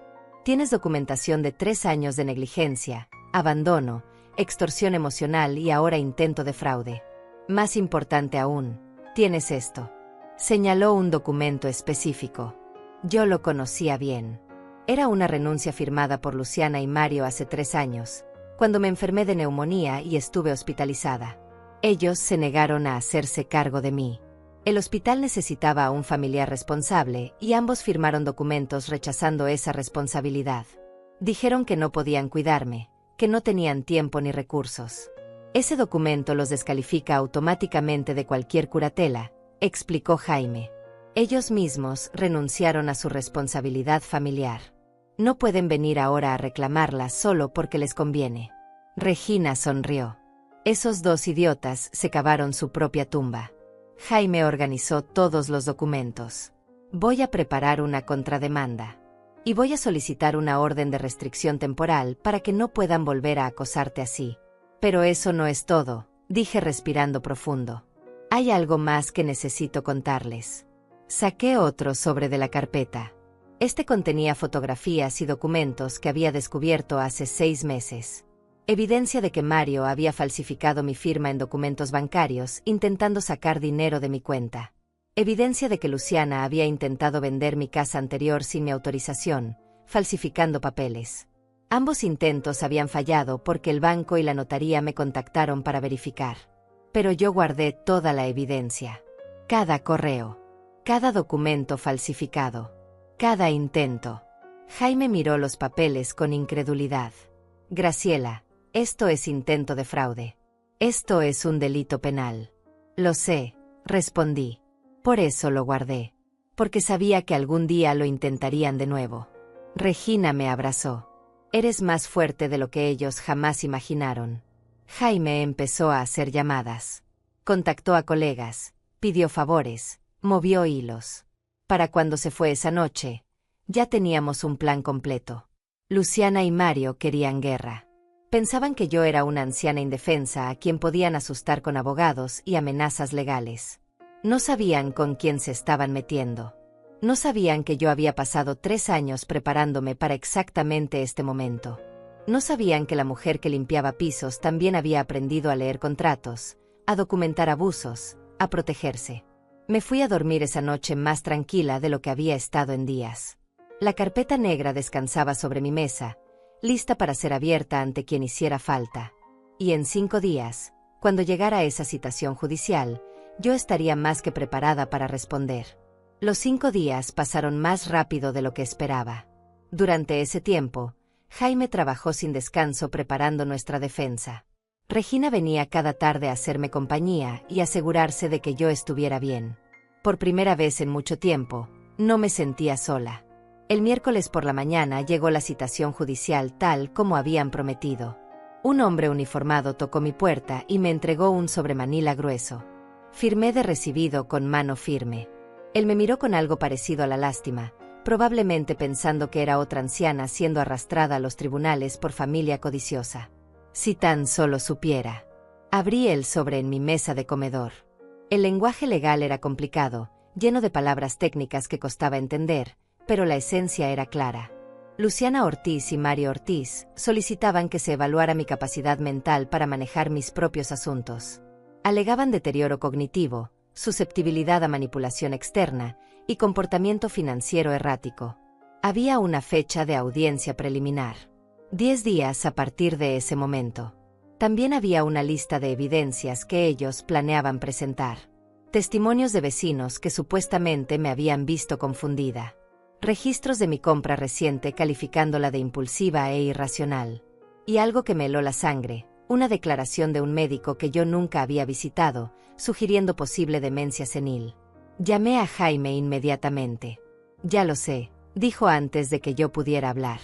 Tienes documentación de 3 años de negligencia, abandono, extorsión emocional y ahora intento de fraude. Más importante aún, tienes esto. Señaló un documento específico. Yo lo conocía bien. Era una renuncia firmada por Luciana y Mario hace 3 años, cuando me enfermé de neumonía y estuve hospitalizada. Ellos se negaron a hacerse cargo de mí. El hospital necesitaba a un familiar responsable y ambos firmaron documentos rechazando esa responsabilidad. Dijeron que no podían cuidarme, que no tenían tiempo ni recursos. Ese documento los descalifica automáticamente de cualquier curatela, explicó Jaime. Ellos mismos renunciaron a su responsabilidad familiar. No pueden venir ahora a reclamarla solo porque les conviene. Regina sonrió. Esos 2 idiotas se cavaron su propia tumba. Jaime organizó todos los documentos. Voy a preparar una contrademanda. Y voy a solicitar una orden de restricción temporal para que no puedan volver a acosarte así. Pero eso no es todo, dije respirando profundo. Hay algo más que necesito contarles. Saqué otro sobre de la carpeta. Este contenía fotografías y documentos que había descubierto hace 6 meses. Evidencia de que Mario había falsificado mi firma en documentos bancarios intentando sacar dinero de mi cuenta. Evidencia de que Luciana había intentado vender mi casa anterior sin mi autorización, falsificando papeles. Ambos intentos habían fallado porque el banco y la notaría me contactaron para verificar. Pero yo guardé toda la evidencia. Cada correo. Cada documento falsificado. Cada intento. Jaime miró los papeles con incredulidad. Graciela, esto es intento de fraude. Esto es un delito penal. Lo sé, respondí. Por eso lo guardé. Porque sabía que algún día lo intentarían de nuevo. Regina me abrazó. Eres más fuerte de lo que ellos jamás imaginaron. Jaime empezó a hacer llamadas. Contactó a colegas, pidió favores, movió hilos. Para cuando se fue esa noche, ya teníamos un plan completo. Luciana y Mario querían guerra. Pensaban que yo era una anciana indefensa a quien podían asustar con abogados y amenazas legales. No sabían con quién se estaban metiendo. No sabían que yo había pasado 3 años preparándome para exactamente este momento. No sabían que la mujer que limpiaba pisos también había aprendido a leer contratos, a documentar abusos, a protegerse. Me fui a dormir esa noche más tranquila de lo que había estado en días. La carpeta negra descansaba sobre mi mesa, lista para ser abierta ante quien hiciera falta. Y en 5 días, cuando llegara esa citación judicial, yo estaría más que preparada para responder. Los 5 días pasaron más rápido de lo que esperaba. Durante ese tiempo, Jaime trabajó sin descanso preparando nuestra defensa. Regina venía cada tarde a hacerme compañía y asegurarse de que yo estuviera bien. Por primera vez en mucho tiempo, no me sentía sola. El miércoles por la mañana llegó la citación judicial tal como habían prometido. Un hombre uniformado tocó mi puerta y me entregó un sobremanila grueso. Firmé de recibido con mano firme. Él me miró con algo parecido a la lástima, probablemente pensando que era otra anciana siendo arrastrada a los tribunales por familia codiciosa. Si tan solo supiera. Abrí el sobre en mi mesa de comedor. El lenguaje legal era complicado, lleno de palabras técnicas que costaba entender, pero la esencia era clara. Luciana Ortiz y Mario Ortiz solicitaban que se evaluara mi capacidad mental para manejar mis propios asuntos. Alegaban deterioro cognitivo, susceptibilidad a manipulación externa y comportamiento financiero errático. Había una fecha de audiencia preliminar. 10 días a partir de ese momento. También había una lista de evidencias que ellos planeaban presentar. Testimonios de vecinos que supuestamente me habían visto confundida. Registros de mi compra reciente calificándola de impulsiva e irracional. Y algo que me heló la sangre, una declaración de un médico que yo nunca había visitado, sugiriendo posible demencia senil. Llamé a Jaime inmediatamente. Ya lo sé, dijo antes de que yo pudiera hablar.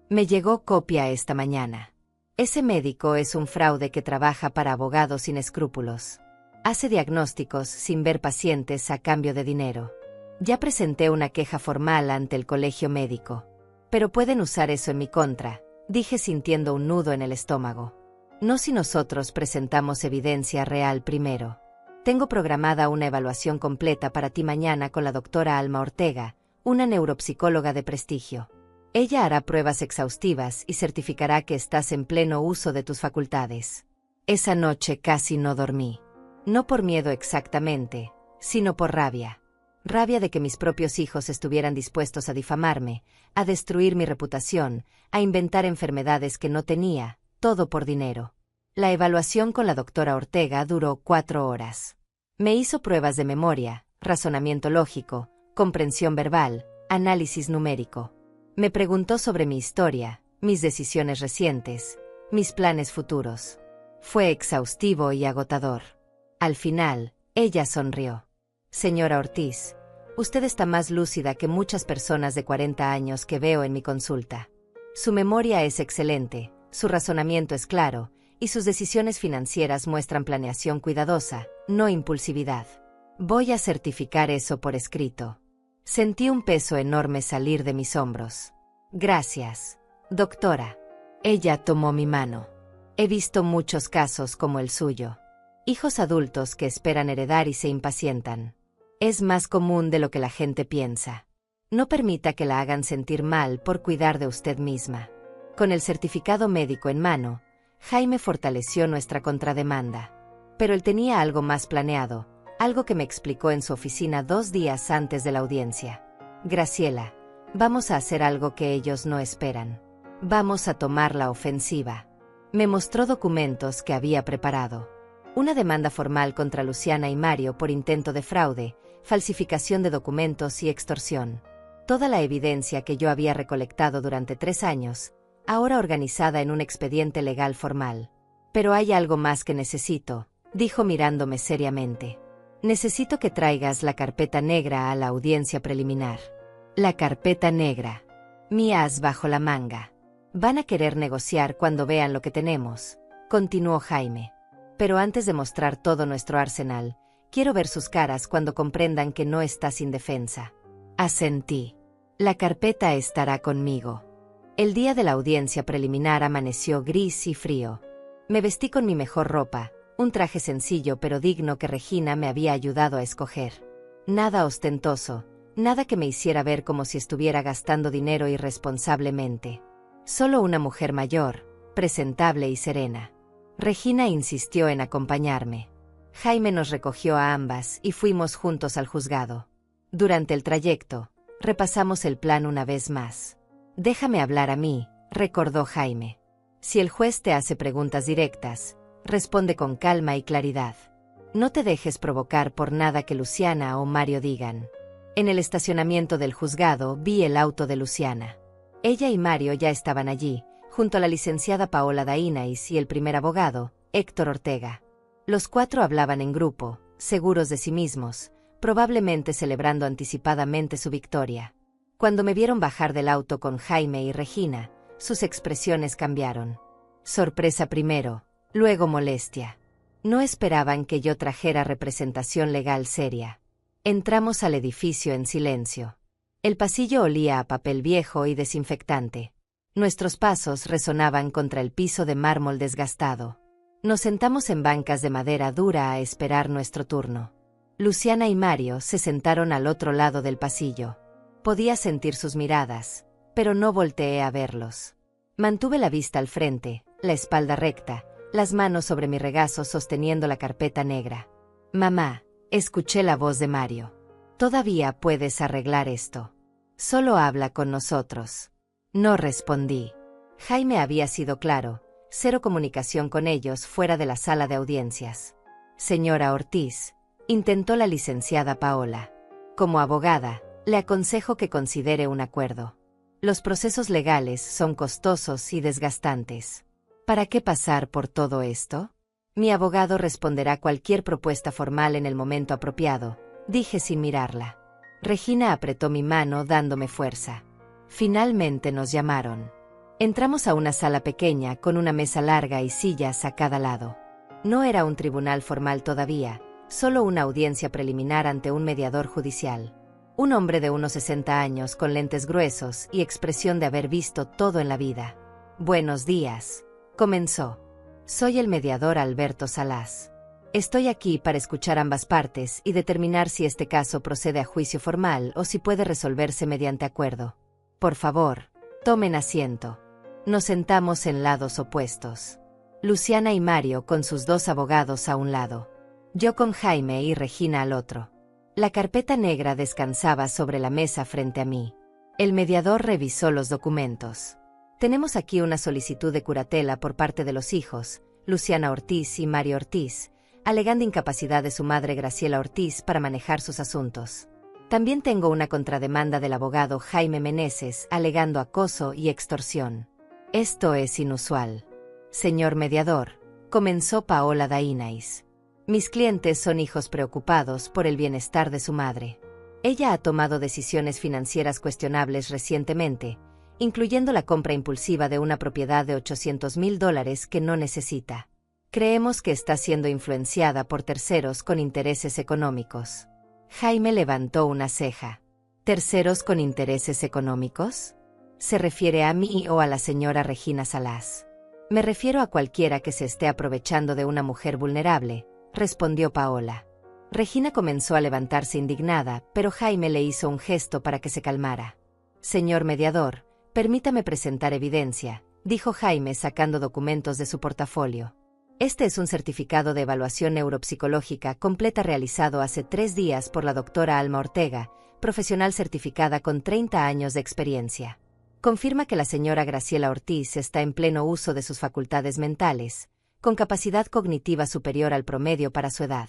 Me llegó copia esta mañana. Ese médico es un fraude que trabaja para abogados sin escrúpulos. Hace diagnósticos sin ver pacientes a cambio de dinero. Ya presenté una queja formal ante el colegio médico. Pero pueden usar eso en mi contra, dije sintiendo un nudo en el estómago. No si nosotros presentamos evidencia real primero. Tengo programada una evaluación completa para ti mañana con la doctora Alma Ortega, una neuropsicóloga de prestigio. Ella hará pruebas exhaustivas y certificará que estás en pleno uso de tus facultades. Esa noche casi no dormí. No por miedo exactamente, sino por rabia. Rabia de que mis propios hijos estuvieran dispuestos a difamarme, a destruir mi reputación, a inventar enfermedades que no tenía, todo por dinero. La evaluación con la doctora Ortega duró 4 horas. Me hizo pruebas de memoria, razonamiento lógico, comprensión verbal, análisis numérico. Me preguntó sobre mi historia, mis decisiones recientes, mis planes futuros. Fue exhaustivo y agotador. Al final, ella sonrió. Señora Ortiz, usted está más lúcida que muchas personas de 40 años que veo en mi consulta. Su memoria es excelente, su razonamiento es claro, y sus decisiones financieras muestran planeación cuidadosa, no impulsividad. Voy a certificar eso por escrito. Sentí un peso enorme salir de mis hombros. Gracias, doctora. Ella tomó mi mano. He visto muchos casos como el suyo. Hijos adultos que esperan heredar y se impacientan. Es más común de lo que la gente piensa. No permita que la hagan sentir mal por cuidar de usted misma. Con el certificado médico en mano, Jaime fortaleció nuestra contrademanda. Pero él tenía algo más planeado, algo que me explicó en su oficina 2 días antes de la audiencia. Graciela, vamos a hacer algo que ellos no esperan. Vamos a tomar la ofensiva. Me mostró documentos que había preparado. Una demanda formal contra Luciana y Mario por intento de fraude, falsificación de documentos y extorsión. Toda la evidencia que yo había recolectado durante 3 años, ahora organizada en un expediente legal formal. Pero hay algo más que necesito, dijo mirándome seriamente. Necesito que traigas la carpeta negra a la audiencia preliminar. La carpeta negra. Mi as bajo la manga. Van a querer negociar cuando vean lo que tenemos, continuó Jaime. Pero antes de mostrar todo nuestro arsenal, quiero ver sus caras cuando comprendan que no estás indefensa. Asentí. La carpeta estará conmigo. El día de la audiencia preliminar amaneció gris y frío. Me vestí con mi mejor ropa, un traje sencillo pero digno que Regina me había ayudado a escoger. Nada ostentoso, nada que me hiciera ver como si estuviera gastando dinero irresponsablemente. Solo una mujer mayor, presentable y serena. Regina insistió en acompañarme. Jaime nos recogió a ambas y fuimos juntos al juzgado. Durante el trayecto, repasamos el plan una vez más. Déjame hablar a mí, recordó Jaime. Si el juez te hace preguntas directas, responde con calma y claridad. No te dejes provocar por nada que Luciana o Mario digan. En el estacionamiento del juzgado vi el auto de Luciana. Ella y Mario ya estaban allí, junto a la licenciada Paola Dainais y el primer abogado, Héctor Ortega. Los 4 hablaban en grupo, seguros de sí mismos, probablemente celebrando anticipadamente su victoria. Cuando me vieron bajar del auto con Jaime y Regina, sus expresiones cambiaron. Sorpresa primero, luego molestia. No esperaban que yo trajera representación legal seria. Entramos al edificio en silencio. El pasillo olía a papel viejo y desinfectante. Nuestros pasos resonaban contra el piso de mármol desgastado. Nos sentamos en bancas de madera dura a esperar nuestro turno. Luciana y Mario se sentaron al otro lado del pasillo. Podía sentir sus miradas, pero no volteé a verlos. Mantuve la vista al frente, la espalda recta, las manos sobre mi regazo sosteniendo la carpeta negra. Mamá, escuché la voz de Mario. Todavía puedes arreglar esto. Solo habla con nosotros. No respondí. Jaime había sido claro, 0 comunicación con ellos fuera de la sala de audiencias. Señora Ortiz, intentó la licenciada Paola. Como abogada, le aconsejo que considere un acuerdo. Los procesos legales son costosos y desgastantes. ¿Para qué pasar por todo esto? Mi abogado responderá cualquier propuesta formal en el momento apropiado, dije sin mirarla. Regina apretó mi mano dándome fuerza. Finalmente nos llamaron. Entramos a una sala pequeña con una mesa larga y sillas a cada lado. No era un tribunal formal todavía, solo una audiencia preliminar ante un mediador judicial. Un hombre de unos 60 años con lentes gruesos y expresión de haber visto todo en la vida. Buenos días, comenzó. Soy el mediador Alberto Salás. Estoy aquí para escuchar ambas partes y determinar si este caso procede a juicio formal o si puede resolverse mediante acuerdo. Por favor, tomen asiento. Nos sentamos en lados opuestos. Luciana y Mario con sus 2 abogados a un lado. Yo con Jaime y Regina al otro. La carpeta negra descansaba sobre la mesa frente a mí. El mediador revisó los documentos. Tenemos aquí una solicitud de curatela por parte de los hijos, Luciana Ortiz y Mario Ortiz, alegando incapacidad de su madre Graciela Ortiz para manejar sus asuntos. También tengo una contrademanda del abogado Jaime Meneses alegando acoso y extorsión. Esto es inusual. Señor mediador, comenzó Paola Dainais. Mis clientes son hijos preocupados por el bienestar de su madre. Ella ha tomado decisiones financieras cuestionables recientemente, incluyendo la compra impulsiva de una propiedad de $800,000 que no necesita. Creemos que está siendo influenciada por terceros con intereses económicos. Jaime levantó una ceja. ¿Terceros con intereses económicos? ¿Se refiere a mí o a la señora Regina Salas? Me refiero a cualquiera que se esté aprovechando de una mujer vulnerable, respondió Paola. Regina comenzó a levantarse indignada, pero Jaime le hizo un gesto para que se calmara. Señor mediador, permítame presentar evidencia, dijo Jaime sacando documentos de su portafolio. Este es un certificado de evaluación neuropsicológica completa realizado hace 3 días por la doctora Alma Ortega, profesional certificada con 30 años de experiencia. Confirma que la señora Graciela Ortiz está en pleno uso de sus facultades mentales, con capacidad cognitiva superior al promedio para su edad.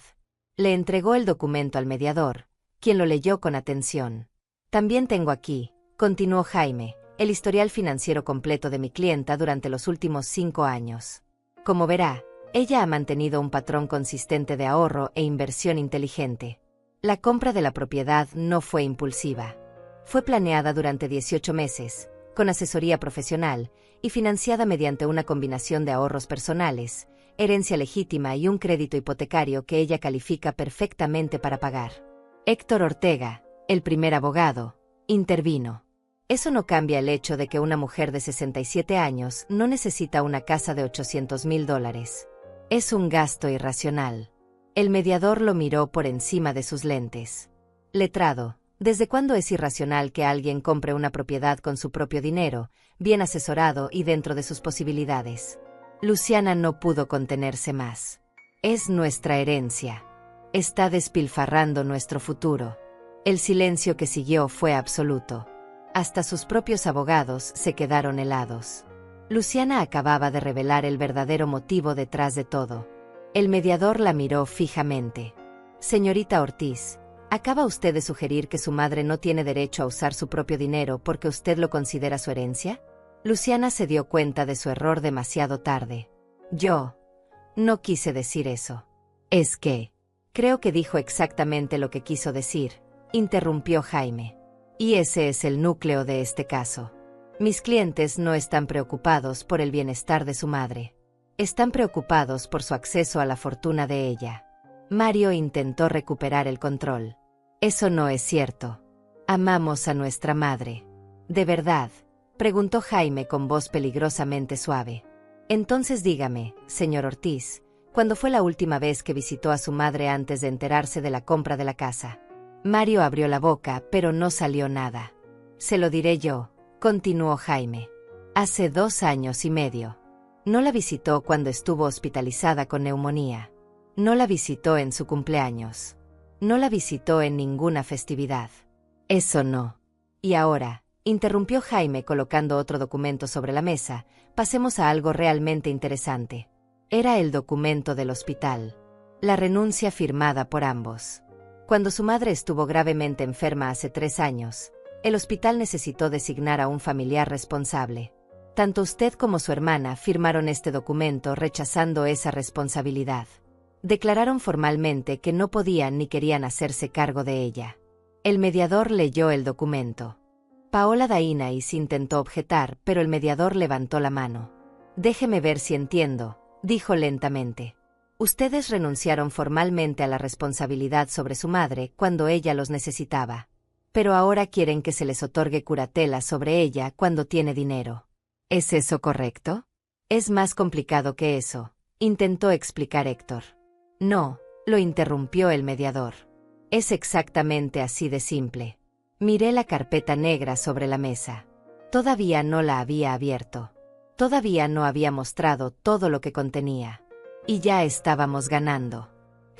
Le entregó el documento al mediador, quien lo leyó con atención. También tengo aquí, continuó Jaime, el historial financiero completo de mi clienta durante los últimos 5 años. Como verá, ella ha mantenido un patrón consistente de ahorro e inversión inteligente. La compra de la propiedad no fue impulsiva. Fue planeada durante 18 meses, con asesoría profesional, y financiada mediante una combinación de ahorros personales, herencia legítima y un crédito hipotecario que ella califica perfectamente para pagar. Héctor Ortega, el primer abogado, intervino. Eso no cambia el hecho de que una mujer de 67 años no necesita una casa de $800,000. Es un gasto irracional. El mediador lo miró por encima de sus lentes. Letrado, ¿desde cuándo es irracional que alguien compre una propiedad con su propio dinero, bien asesorado y dentro de sus posibilidades? Luciana no pudo contenerse más. Es nuestra herencia. Está despilfarrando nuestro futuro. El silencio que siguió fue absoluto. Hasta sus propios abogados se quedaron helados. Luciana acababa de revelar el verdadero motivo detrás de todo. El mediador la miró fijamente. Señorita Ortiz, ¿acaba usted de sugerir que su madre no tiene derecho a usar su propio dinero porque usted lo considera su herencia? Luciana se dio cuenta de su error demasiado tarde. Yo no quise decir eso. Es que creo que dijo exactamente lo que quiso decir, interrumpió Jaime. Y ese es el núcleo de este caso. Mis clientes no están preocupados por el bienestar de su madre. Están preocupados por su acceso a la fortuna de ella. Mario intentó recuperar el control. Eso no es cierto. Amamos a nuestra madre. ¿De verdad?, preguntó Jaime con voz peligrosamente suave. Entonces dígame, señor Ortiz, ¿cuándo fue la última vez que visitó a su madre antes de enterarse de la compra de la casa? Mario abrió la boca, pero no salió nada. Se lo diré yo, continuó Jaime. Hace 2 años y medio. No la visitó cuando estuvo hospitalizada con neumonía. No la visitó en su cumpleaños. No la visitó en ninguna festividad. Eso no. Y ahora, interrumpió Jaime colocando otro documento sobre la mesa, pasemos a algo realmente interesante. Era el documento del hospital. La renuncia firmada por ambos. Cuando su madre estuvo gravemente enferma hace 3 años, el hospital necesitó designar a un familiar responsable. Tanto usted como su hermana firmaron este documento rechazando esa responsabilidad. Declararon formalmente que no podían ni querían hacerse cargo de ella. El mediador leyó el documento. Paola Dainais intentó objetar, pero el mediador levantó la mano. Déjeme ver si entiendo, dijo lentamente. Ustedes renunciaron formalmente a la responsabilidad sobre su madre cuando ella los necesitaba. Pero ahora quieren que se les otorgue curatela sobre ella cuando tiene dinero. ¿Es eso correcto? Es más complicado que eso, intentó explicar Héctor. No, lo interrumpió el mediador. Es exactamente así de simple. Miré la carpeta negra sobre la mesa. Todavía no la había abierto. Todavía no había mostrado todo lo que contenía. Y ya estábamos ganando.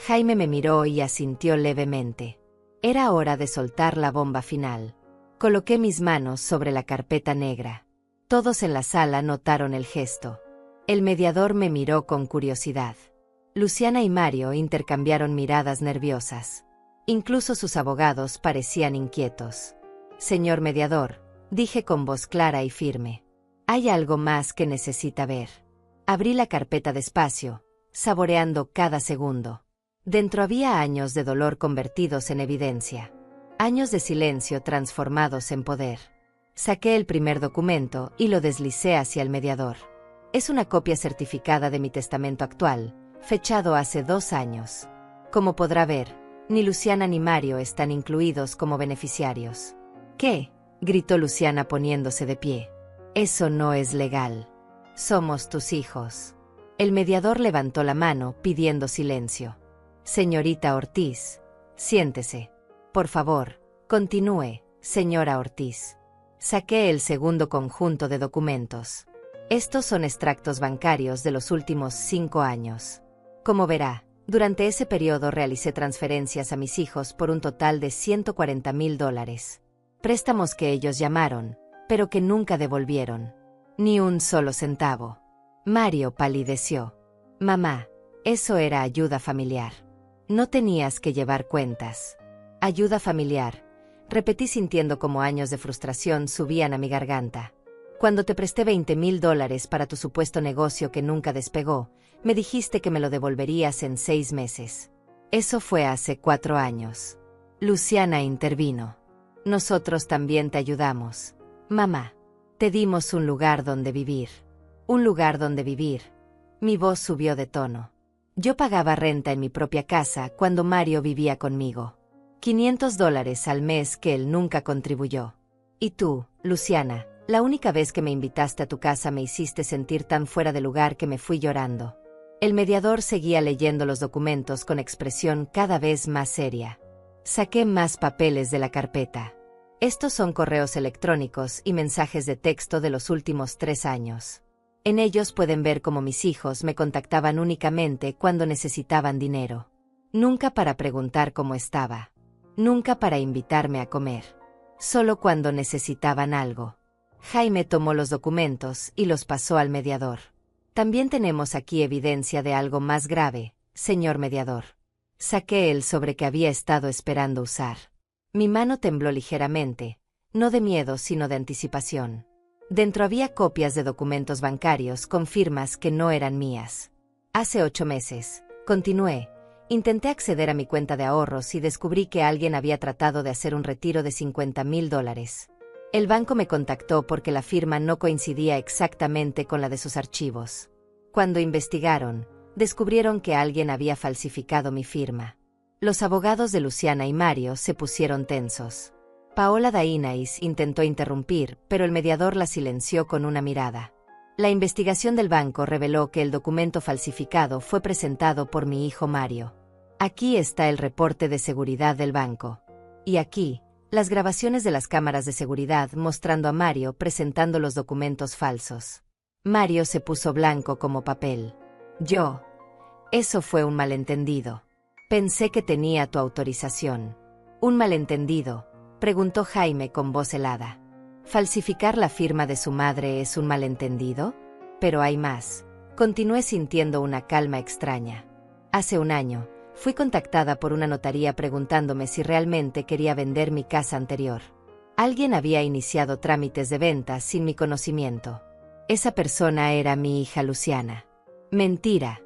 Jaime me miró y asintió levemente. Era hora de soltar la bomba final. Coloqué mis manos sobre la carpeta negra. Todos en la sala notaron el gesto. El mediador me miró con curiosidad. Luciana y Mario intercambiaron miradas nerviosas. Incluso sus abogados parecían inquietos. Señor mediador, dije con voz clara y firme. Hay algo más que necesita ver. Abrí la carpeta despacio, saboreando cada segundo. Dentro había años de dolor convertidos en evidencia. Años de silencio transformados en poder. Saqué el primer documento y lo deslicé hacia el mediador. Es una copia certificada de mi testamento actual, fechado hace 2 años. Como podrá ver, ni Luciana ni Mario están incluidos como beneficiarios. ¿Qué?, gritó Luciana poniéndose de pie. Eso no es legal. Somos tus hijos. El mediador levantó la mano pidiendo silencio. Señorita Ortiz, siéntese. Por favor, continúe, señora Ortiz. Saqué el segundo conjunto de documentos. Estos son extractos bancarios de los últimos 5 años. Como verá, durante ese periodo realicé transferencias a mis hijos por un total de $140,000. Préstamos que ellos llamaron, pero que nunca devolvieron. Ni un solo centavo. Mario palideció. Mamá, eso era ayuda familiar. No tenías que llevar cuentas. Ayuda familiar, repetí sintiendo como años de frustración subían a mi garganta. Cuando te presté $20,000 para tu supuesto negocio que nunca despegó, me dijiste que me lo devolverías en 6 meses. Eso fue hace 4 años. Luciana intervino. Nosotros también te ayudamos. Mamá, te dimos un lugar donde vivir. Un lugar donde vivir. Mi voz subió de tono. Yo pagaba renta en mi propia casa cuando Mario vivía conmigo. $500 al mes que él nunca contribuyó. Y tú, Luciana, la única vez que me invitaste a tu casa me hiciste sentir tan fuera de lugar que me fui llorando. El mediador seguía leyendo los documentos con expresión cada vez más seria. Saqué más papeles de la carpeta. Estos son correos electrónicos y mensajes de texto de los últimos 3 años. En ellos pueden ver cómo mis hijos me contactaban únicamente cuando necesitaban dinero. Nunca para preguntar cómo estaba. Nunca para invitarme a comer. Solo cuando necesitaban algo. Jaime tomó los documentos y los pasó al mediador. También tenemos aquí evidencia de algo más grave, señor mediador. Saqué el sobre que había estado esperando usar. Mi mano tembló ligeramente, no de miedo sino de anticipación. Dentro había copias de documentos bancarios con firmas que no eran mías. Hace 8 meses, continué, intenté acceder a mi cuenta de ahorros y descubrí que alguien había tratado de hacer un retiro de $50,000. El banco me contactó porque la firma no coincidía exactamente con la de sus archivos. Cuando investigaron, descubrieron que alguien había falsificado mi firma. Los abogados de Luciana y Mario se pusieron tensos. Paola Dainais intentó interrumpir, pero el mediador la silenció con una mirada. La investigación del banco reveló que el documento falsificado fue presentado por mi hijo Mario. Aquí está el reporte de seguridad del banco. Y aquí, las grabaciones de las cámaras de seguridad mostrando a Mario presentando los documentos falsos. Mario se puso blanco como papel. Eso fue un malentendido. Pensé que tenía tu autorización. ¿Un malentendido?, preguntó Jaime con voz helada. ¿Falsificar la firma de su madre es un malentendido? Pero hay más. Continué sintiendo una calma extraña. Hace 1 año, fui contactada por una notaría preguntándome si realmente quería vender mi casa anterior. Alguien había iniciado trámites de venta sin mi conocimiento. Esa persona era mi hija Luciana. Mentira,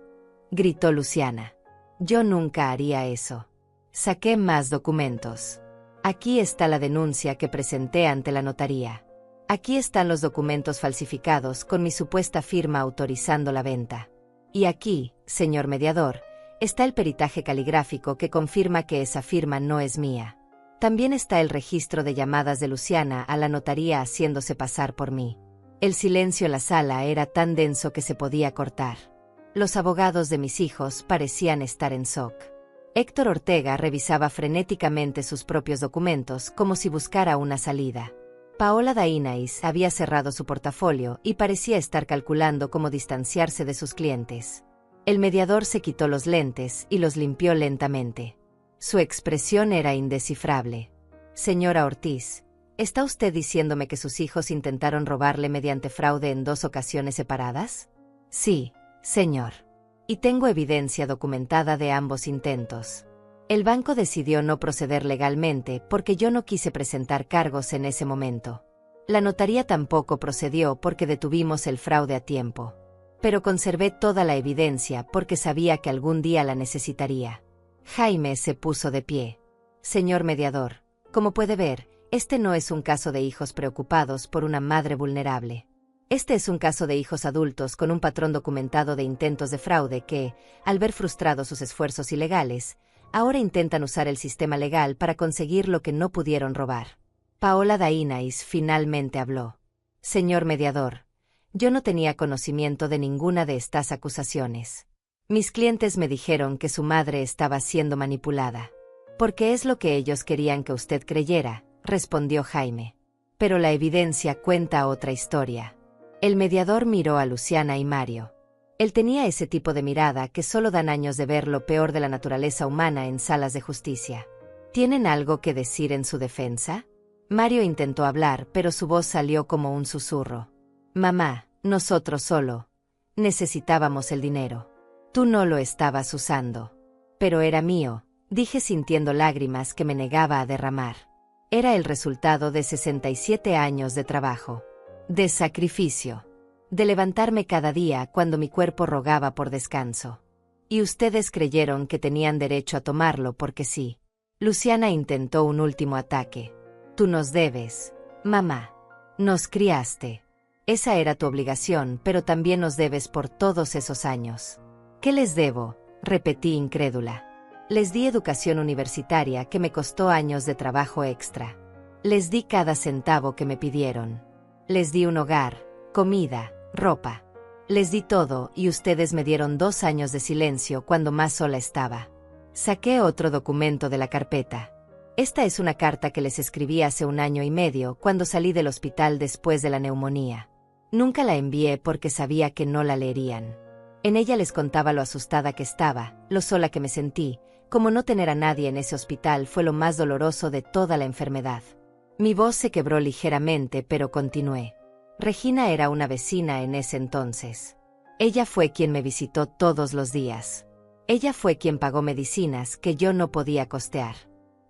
gritó Luciana. Yo nunca haría eso. Saqué más documentos. Aquí está la denuncia que presenté ante la notaría. Aquí están los documentos falsificados con mi supuesta firma autorizando la venta. Y aquí, señor mediador, está el peritaje caligráfico que confirma que esa firma no es mía. También está el registro de llamadas de Luciana a la notaría haciéndose pasar por mí. El silencio en la sala era tan denso que se podía cortar. Los abogados de mis hijos parecían estar en shock. Héctor Ortega revisaba frenéticamente sus propios documentos como si buscara una salida. Paola Dainais había cerrado su portafolio y parecía estar calculando cómo distanciarse de sus clientes. El mediador se quitó los lentes y los limpió lentamente. Su expresión era indescifrable. Señora Ortiz, ¿está usted diciéndome que sus hijos intentaron robarle mediante fraude en 2 ocasiones separadas? Sí, señor. Y tengo evidencia documentada de ambos intentos. El banco decidió no proceder legalmente porque yo no quise presentar cargos en ese momento. La notaría tampoco procedió porque detuvimos el fraude a tiempo. Pero conservé toda la evidencia porque sabía que algún día la necesitaría. Jaime se puso de pie. Señor mediador, como puede ver, este no es un caso de hijos preocupados por una madre vulnerable. Este es un caso de hijos adultos con un patrón documentado de intentos de fraude que, al ver frustrados sus esfuerzos ilegales, ahora intentan usar el sistema legal para conseguir lo que no pudieron robar. Paola Dainais finalmente habló. Señor mediador, yo no tenía conocimiento de ninguna de estas acusaciones. Mis clientes me dijeron que su madre estaba siendo manipulada. Porque es lo que ellos querían que usted creyera, respondió Jaime. Pero la evidencia cuenta otra historia. El mediador miró a Luciana y Mario. Él tenía ese tipo de mirada que solo dan años de ver lo peor de la naturaleza humana en salas de justicia. ¿Tienen algo que decir en su defensa? Mario intentó hablar, pero su voz salió como un susurro. Mamá, nosotros solo necesitábamos el dinero. Tú no lo estabas usando. Pero era mío, dije sintiendo lágrimas que me negaba a derramar. Era el resultado de 67 años de trabajo. De sacrificio. De levantarme cada día cuando mi cuerpo rogaba por descanso. Y ustedes creyeron que tenían derecho a tomarlo porque sí. Luciana intentó un último ataque. Tú nos debes, mamá. Nos criaste. Esa era tu obligación, pero también nos debes por todos esos años. ¿Qué les debo?, repetí incrédula. Les di educación universitaria que me costó años de trabajo extra. Les di cada centavo que me pidieron. Les di un hogar, comida, ropa. Les di todo y ustedes me dieron 2 años de silencio cuando más sola estaba. Saqué otro documento de la carpeta. Esta es una carta que les escribí hace 1 año y medio cuando salí del hospital después de la neumonía. Nunca la envié porque sabía que no la leerían. En ella les contaba lo asustada que estaba, lo sola que me sentí, como no tener a nadie en ese hospital fue lo más doloroso de toda la enfermedad. Mi voz se quebró ligeramente, pero continué. Regina era una vecina en ese entonces. Ella fue quien me visitó todos los días. Ella fue quien pagó medicinas que yo no podía costear.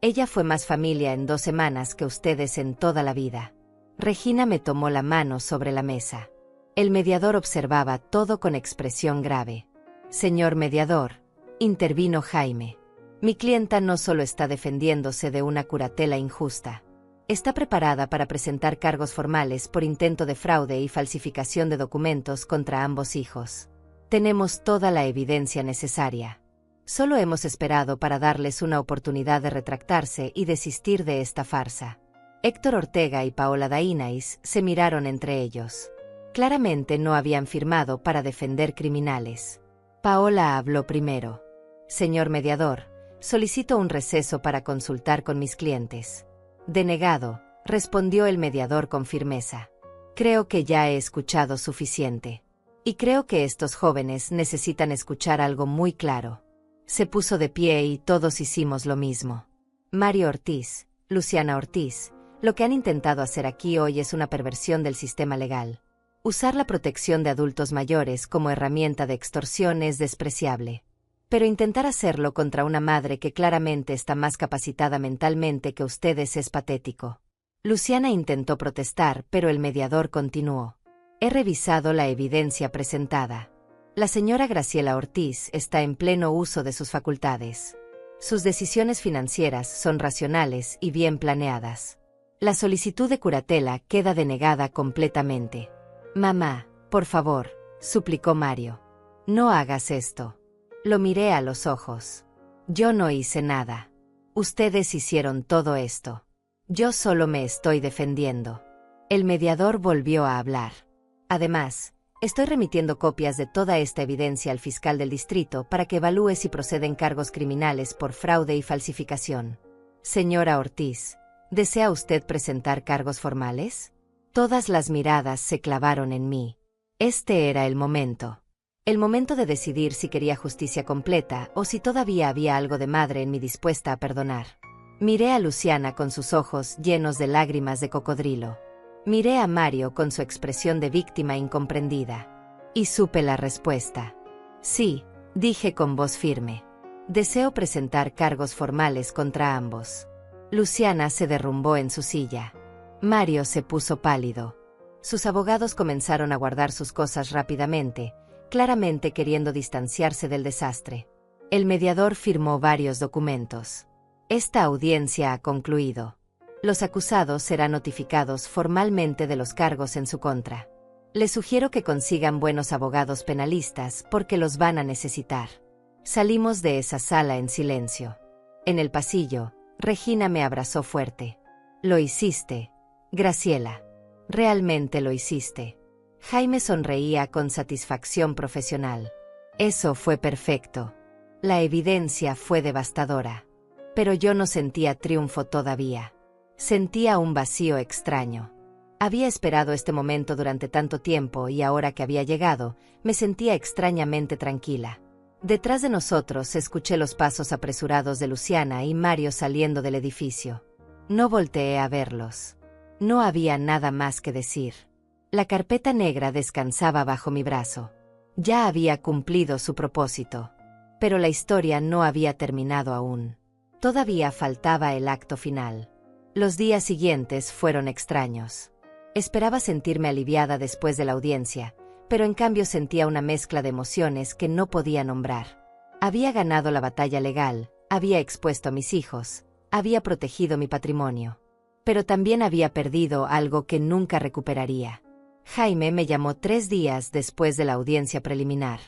Ella fue más familia en 2 semanas que ustedes en toda la vida. Regina me tomó la mano sobre la mesa. El mediador observaba todo con expresión grave. Señor mediador, intervino Jaime. Mi clienta no solo está defendiéndose de una curatela injusta. Está preparada para presentar cargos formales por intento de fraude y falsificación de documentos contra ambos hijos. Tenemos toda la evidencia necesaria. Solo hemos esperado para darles una oportunidad de retractarse y desistir de esta farsa. Héctor Ortega y Paola Dainais se miraron entre ellos. Claramente no habían firmado para defender criminales. Paola habló primero. Señor mediador, solicito un receso para consultar con mis clientes. Denegado, respondió el mediador con firmeza. Creo que ya he escuchado suficiente. Y creo que estos jóvenes necesitan escuchar algo muy claro. Se puso de pie y todos hicimos lo mismo. Mario Ortiz, Luciana Ortiz, lo que han intentado hacer aquí hoy es una perversión del sistema legal. Usar la protección de adultos mayores como herramienta de extorsión es despreciable. Pero intentar hacerlo contra una madre que claramente está más capacitada mentalmente que ustedes es patético. Luciana intentó protestar, pero el mediador continuó. He revisado la evidencia presentada. La señora Graciela Ortiz está en pleno uso de sus facultades. Sus decisiones financieras son racionales y bien planeadas. La solicitud de curatela queda denegada completamente. Mamá, por favor, suplicó Mario. No hagas esto. Lo miré a los ojos. Yo no hice nada. Ustedes hicieron todo esto. Yo solo me estoy defendiendo. El mediador volvió a hablar. Además, estoy remitiendo copias de toda esta evidencia al fiscal del distrito para que evalúe si proceden cargos criminales por fraude y falsificación. Señora Ortiz, ¿desea usted presentar cargos formales? Todas las miradas se clavaron en mí. Este era el momento. El momento de decidir si quería justicia completa o si todavía había algo de madre en mí dispuesta a perdonar. Miré a Luciana con sus ojos llenos de lágrimas de cocodrilo. Miré a Mario con su expresión de víctima incomprendida. Y supe la respuesta. Sí, dije con voz firme. Deseo presentar cargos formales contra ambos. Luciana se derrumbó en su silla. Mario se puso pálido. Sus abogados comenzaron a guardar sus cosas rápidamente, claramente queriendo distanciarse del desastre. El mediador firmó varios documentos. Esta audiencia ha concluido. Los acusados serán notificados formalmente de los cargos en su contra. Les sugiero que consigan buenos abogados penalistas porque los van a necesitar. Salimos de esa sala en silencio. En el pasillo, Regina me abrazó fuerte. Lo hiciste, Graciela. Realmente lo hiciste. Jaime sonreía con satisfacción profesional. Eso fue perfecto. La evidencia fue devastadora. Pero yo no sentía triunfo todavía. Sentía un vacío extraño. Había esperado este momento durante tanto tiempo y ahora que había llegado, me sentía extrañamente tranquila. Detrás de nosotros escuché los pasos apresurados de Luciana y Mario saliendo del edificio. No volteé a verlos. No había nada más que decir. La carpeta negra descansaba bajo mi brazo. Ya había cumplido su propósito. Pero la historia no había terminado aún. Todavía faltaba el acto final. Los días siguientes fueron extraños. Esperaba sentirme aliviada después de la audiencia, pero en cambio sentía una mezcla de emociones que no podía nombrar. Había ganado la batalla legal, había expuesto a mis hijos, había protegido mi patrimonio. Pero también había perdido algo que nunca recuperaría. Jaime me llamó 3 días después de la audiencia preliminar.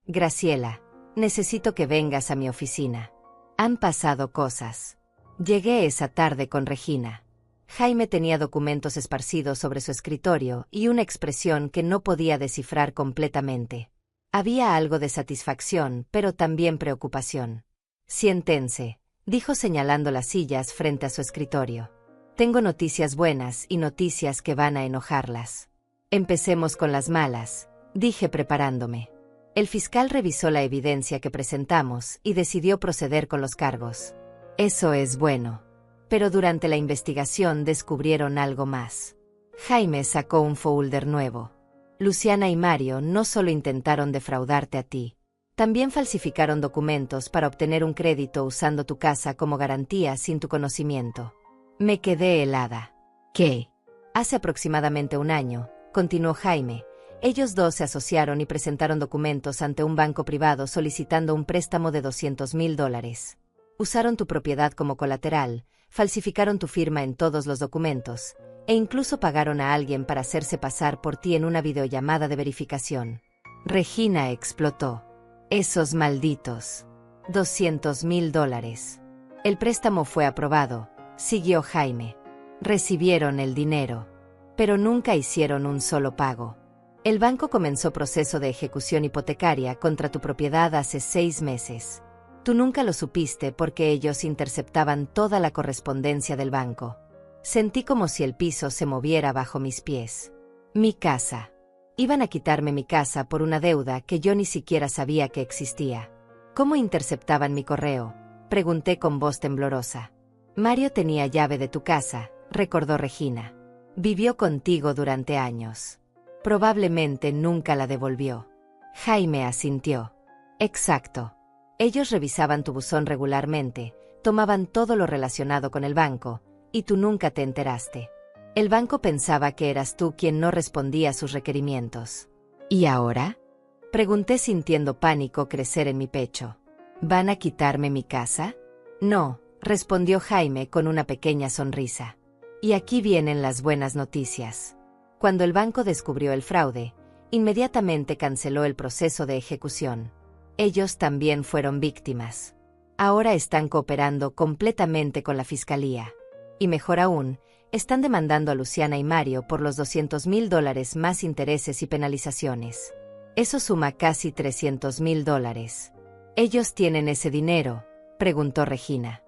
Graciela, necesito que vengas a mi oficina. Han pasado cosas. Llegué esa tarde con Regina. Jaime tenía documentos esparcidos sobre su escritorio y una expresión que no podía descifrar completamente. Había algo de satisfacción, pero también preocupación. Siéntense, dijo señalando las sillas frente a su escritorio. Tengo noticias buenas y noticias que van a enojarlas. Empecemos con las malas, dije preparándome. El fiscal revisó la evidencia que presentamos y decidió proceder con los cargos. Eso es bueno. Pero durante la investigación descubrieron algo más. Jaime sacó un folder nuevo. Luciana y Mario no solo intentaron defraudarte a ti, también falsificaron documentos para obtener un crédito usando tu casa como garantía sin tu conocimiento. Me quedé helada. ¿Qué? Hace aproximadamente 1 año, continuó Jaime, ellos dos se asociaron y presentaron documentos ante un banco privado solicitando un préstamo de $200,000. Usaron tu propiedad como colateral, falsificaron tu firma en todos los documentos, e incluso pagaron a alguien para hacerse pasar por ti en una videollamada de verificación. Regina explotó. Esos malditos. $200,000. El préstamo fue aprobado, siguió Jaime. Recibieron el dinero, pero nunca hicieron un solo pago. El banco comenzó proceso de ejecución hipotecaria contra tu propiedad hace 6 meses. Tú nunca lo supiste porque ellos interceptaban toda la correspondencia del banco. Sentí como si el piso se moviera bajo mis pies. Mi casa. Iban a quitarme mi casa por una deuda que yo ni siquiera sabía que existía. ¿Cómo interceptaban mi correo?, pregunté con voz temblorosa. Mario tenía llave de tu casa, recordó Regina. Vivió contigo durante años. Probablemente nunca la devolvió. Jaime asintió. Exacto. Ellos revisaban tu buzón regularmente, tomaban todo lo relacionado con el banco, y tú nunca te enteraste. El banco pensaba que eras tú quien no respondía a sus requerimientos. ¿Y ahora?, pregunté sintiendo pánico crecer en mi pecho. ¿Van a quitarme mi casa? No, respondió Jaime con una pequeña sonrisa. Y aquí vienen las buenas noticias. Cuando el banco descubrió el fraude, inmediatamente canceló el proceso de ejecución. Ellos también fueron víctimas. Ahora están cooperando completamente con la fiscalía. Y mejor aún, están demandando a Luciana y Mario por los $200,000 más intereses y penalizaciones. Eso suma casi $300,000. ¿Ellos tienen ese dinero?, preguntó Regina.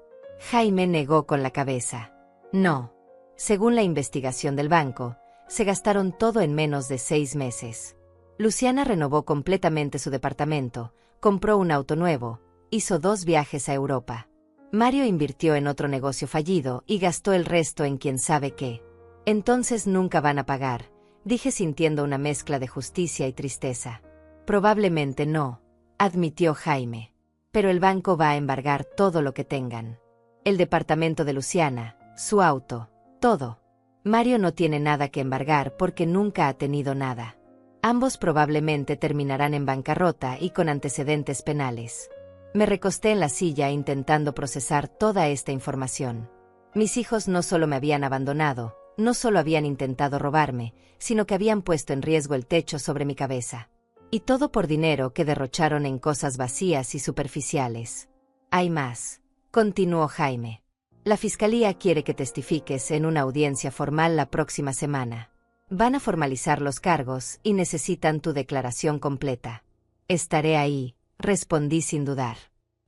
Jaime negó con la cabeza. No. Según la investigación del banco, se gastaron todo en menos de 6 meses. Luciana renovó completamente su departamento, compró un auto nuevo, hizo 2 viajes a Europa. Mario invirtió en otro negocio fallido y gastó el resto en quién sabe qué. Entonces nunca van a pagar, dije sintiendo una mezcla de justicia y tristeza. Probablemente no, admitió Jaime. Pero el banco va a embargar todo lo que tengan. El departamento de Luciana, su auto, todo. Mario no tiene nada que embargar porque nunca ha tenido nada. Ambos probablemente terminarán en bancarrota y con antecedentes penales. Me recosté en la silla intentando procesar toda esta información. Mis hijos no solo me habían abandonado, No solo habían intentado robarme, sino que habían puesto en riesgo el techo sobre mi cabeza. Y todo por dinero que derrocharon en cosas vacías y superficiales. Hay más, continuó Jaime. La fiscalía quiere que testifiques en una audiencia formal la próxima semana. Van a formalizar los cargos y necesitan tu declaración completa. Estaré ahí, respondí sin dudar.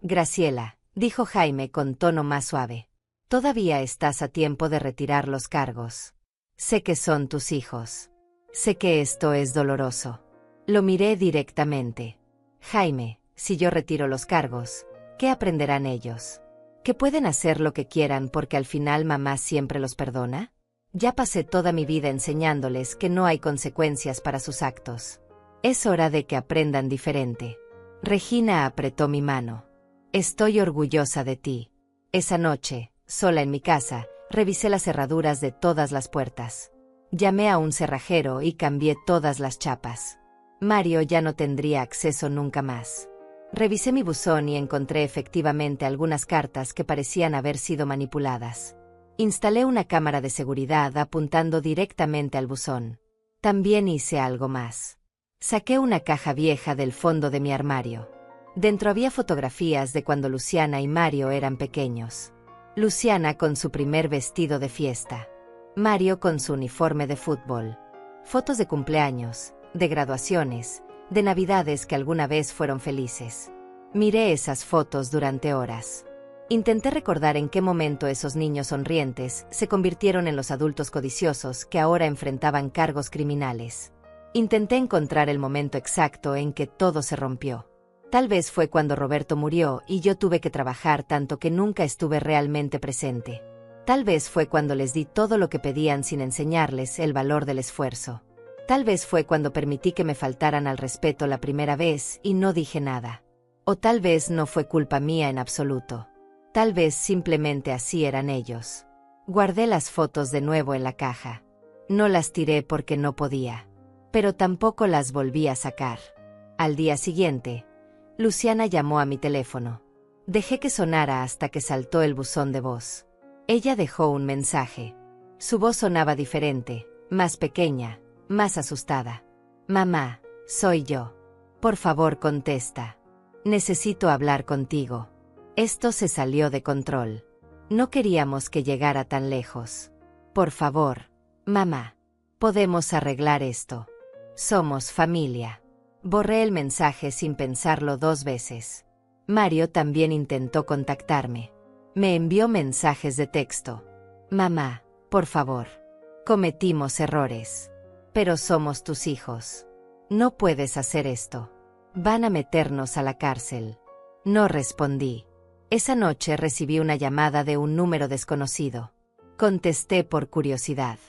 Graciela, dijo Jaime con tono más suave. Todavía estás a tiempo de retirar los cargos. Sé que son tus hijos. Sé que esto es doloroso. Lo miré directamente. Jaime, si yo retiro los cargos, ¿qué aprenderán ellos? ¿Que pueden hacer lo que quieran porque al final mamá siempre los perdona? Ya pasé toda mi vida enseñándoles que no hay consecuencias para sus actos. Es hora de que aprendan diferente. Regina apretó mi mano. Estoy orgullosa de ti. Esa noche, sola en mi casa, revisé las cerraduras de todas las puertas. Llamé a un cerrajero y cambié todas las chapas. Mario ya no tendría acceso nunca más. Revisé mi buzón y encontré efectivamente algunas cartas que parecían haber sido manipuladas. Instalé una cámara de seguridad apuntando directamente al buzón. También hice algo más. Saqué una caja vieja del fondo de mi armario. Dentro había fotografías de cuando Luciana y Mario eran pequeños. Luciana con su primer vestido de fiesta. Mario con su uniforme de fútbol. Fotos de cumpleaños, de graduaciones, de navidades que alguna vez fueron felices. Miré esas fotos durante horas. Intenté recordar en qué momento esos niños sonrientes se convirtieron en los adultos codiciosos que ahora enfrentaban cargos criminales. Intenté encontrar el momento exacto en que todo se rompió. Tal vez fue cuando Roberto murió y yo tuve que trabajar tanto que nunca estuve realmente presente. Tal vez fue cuando les di todo lo que pedían sin enseñarles el valor del esfuerzo. Tal vez fue cuando permití que me faltaran al respeto la primera vez y no dije nada. O tal vez no fue culpa mía en absoluto. Tal vez simplemente así eran ellos. Guardé las fotos de nuevo en la caja. No las tiré porque no podía. Pero tampoco las volví a sacar. Al día siguiente, Luciana llamó a mi teléfono. Dejé que sonara hasta que saltó el buzón de voz. Ella dejó un mensaje. Su voz sonaba diferente, más pequeña, más asustada. Mamá, soy yo. Por favor, contesta. Necesito hablar contigo. Esto se salió de control. No queríamos que llegara tan lejos. Por favor, mamá. Podemos arreglar esto. Somos familia. Borré el mensaje sin pensarlo 2 veces. Mario también intentó contactarme. Me envió mensajes de texto. Mamá, por favor. Cometimos errores. Pero somos tus hijos. No puedes hacer esto. Van a meternos a la cárcel. No respondí. Esa noche recibí una llamada de un número desconocido. Contesté por curiosidad.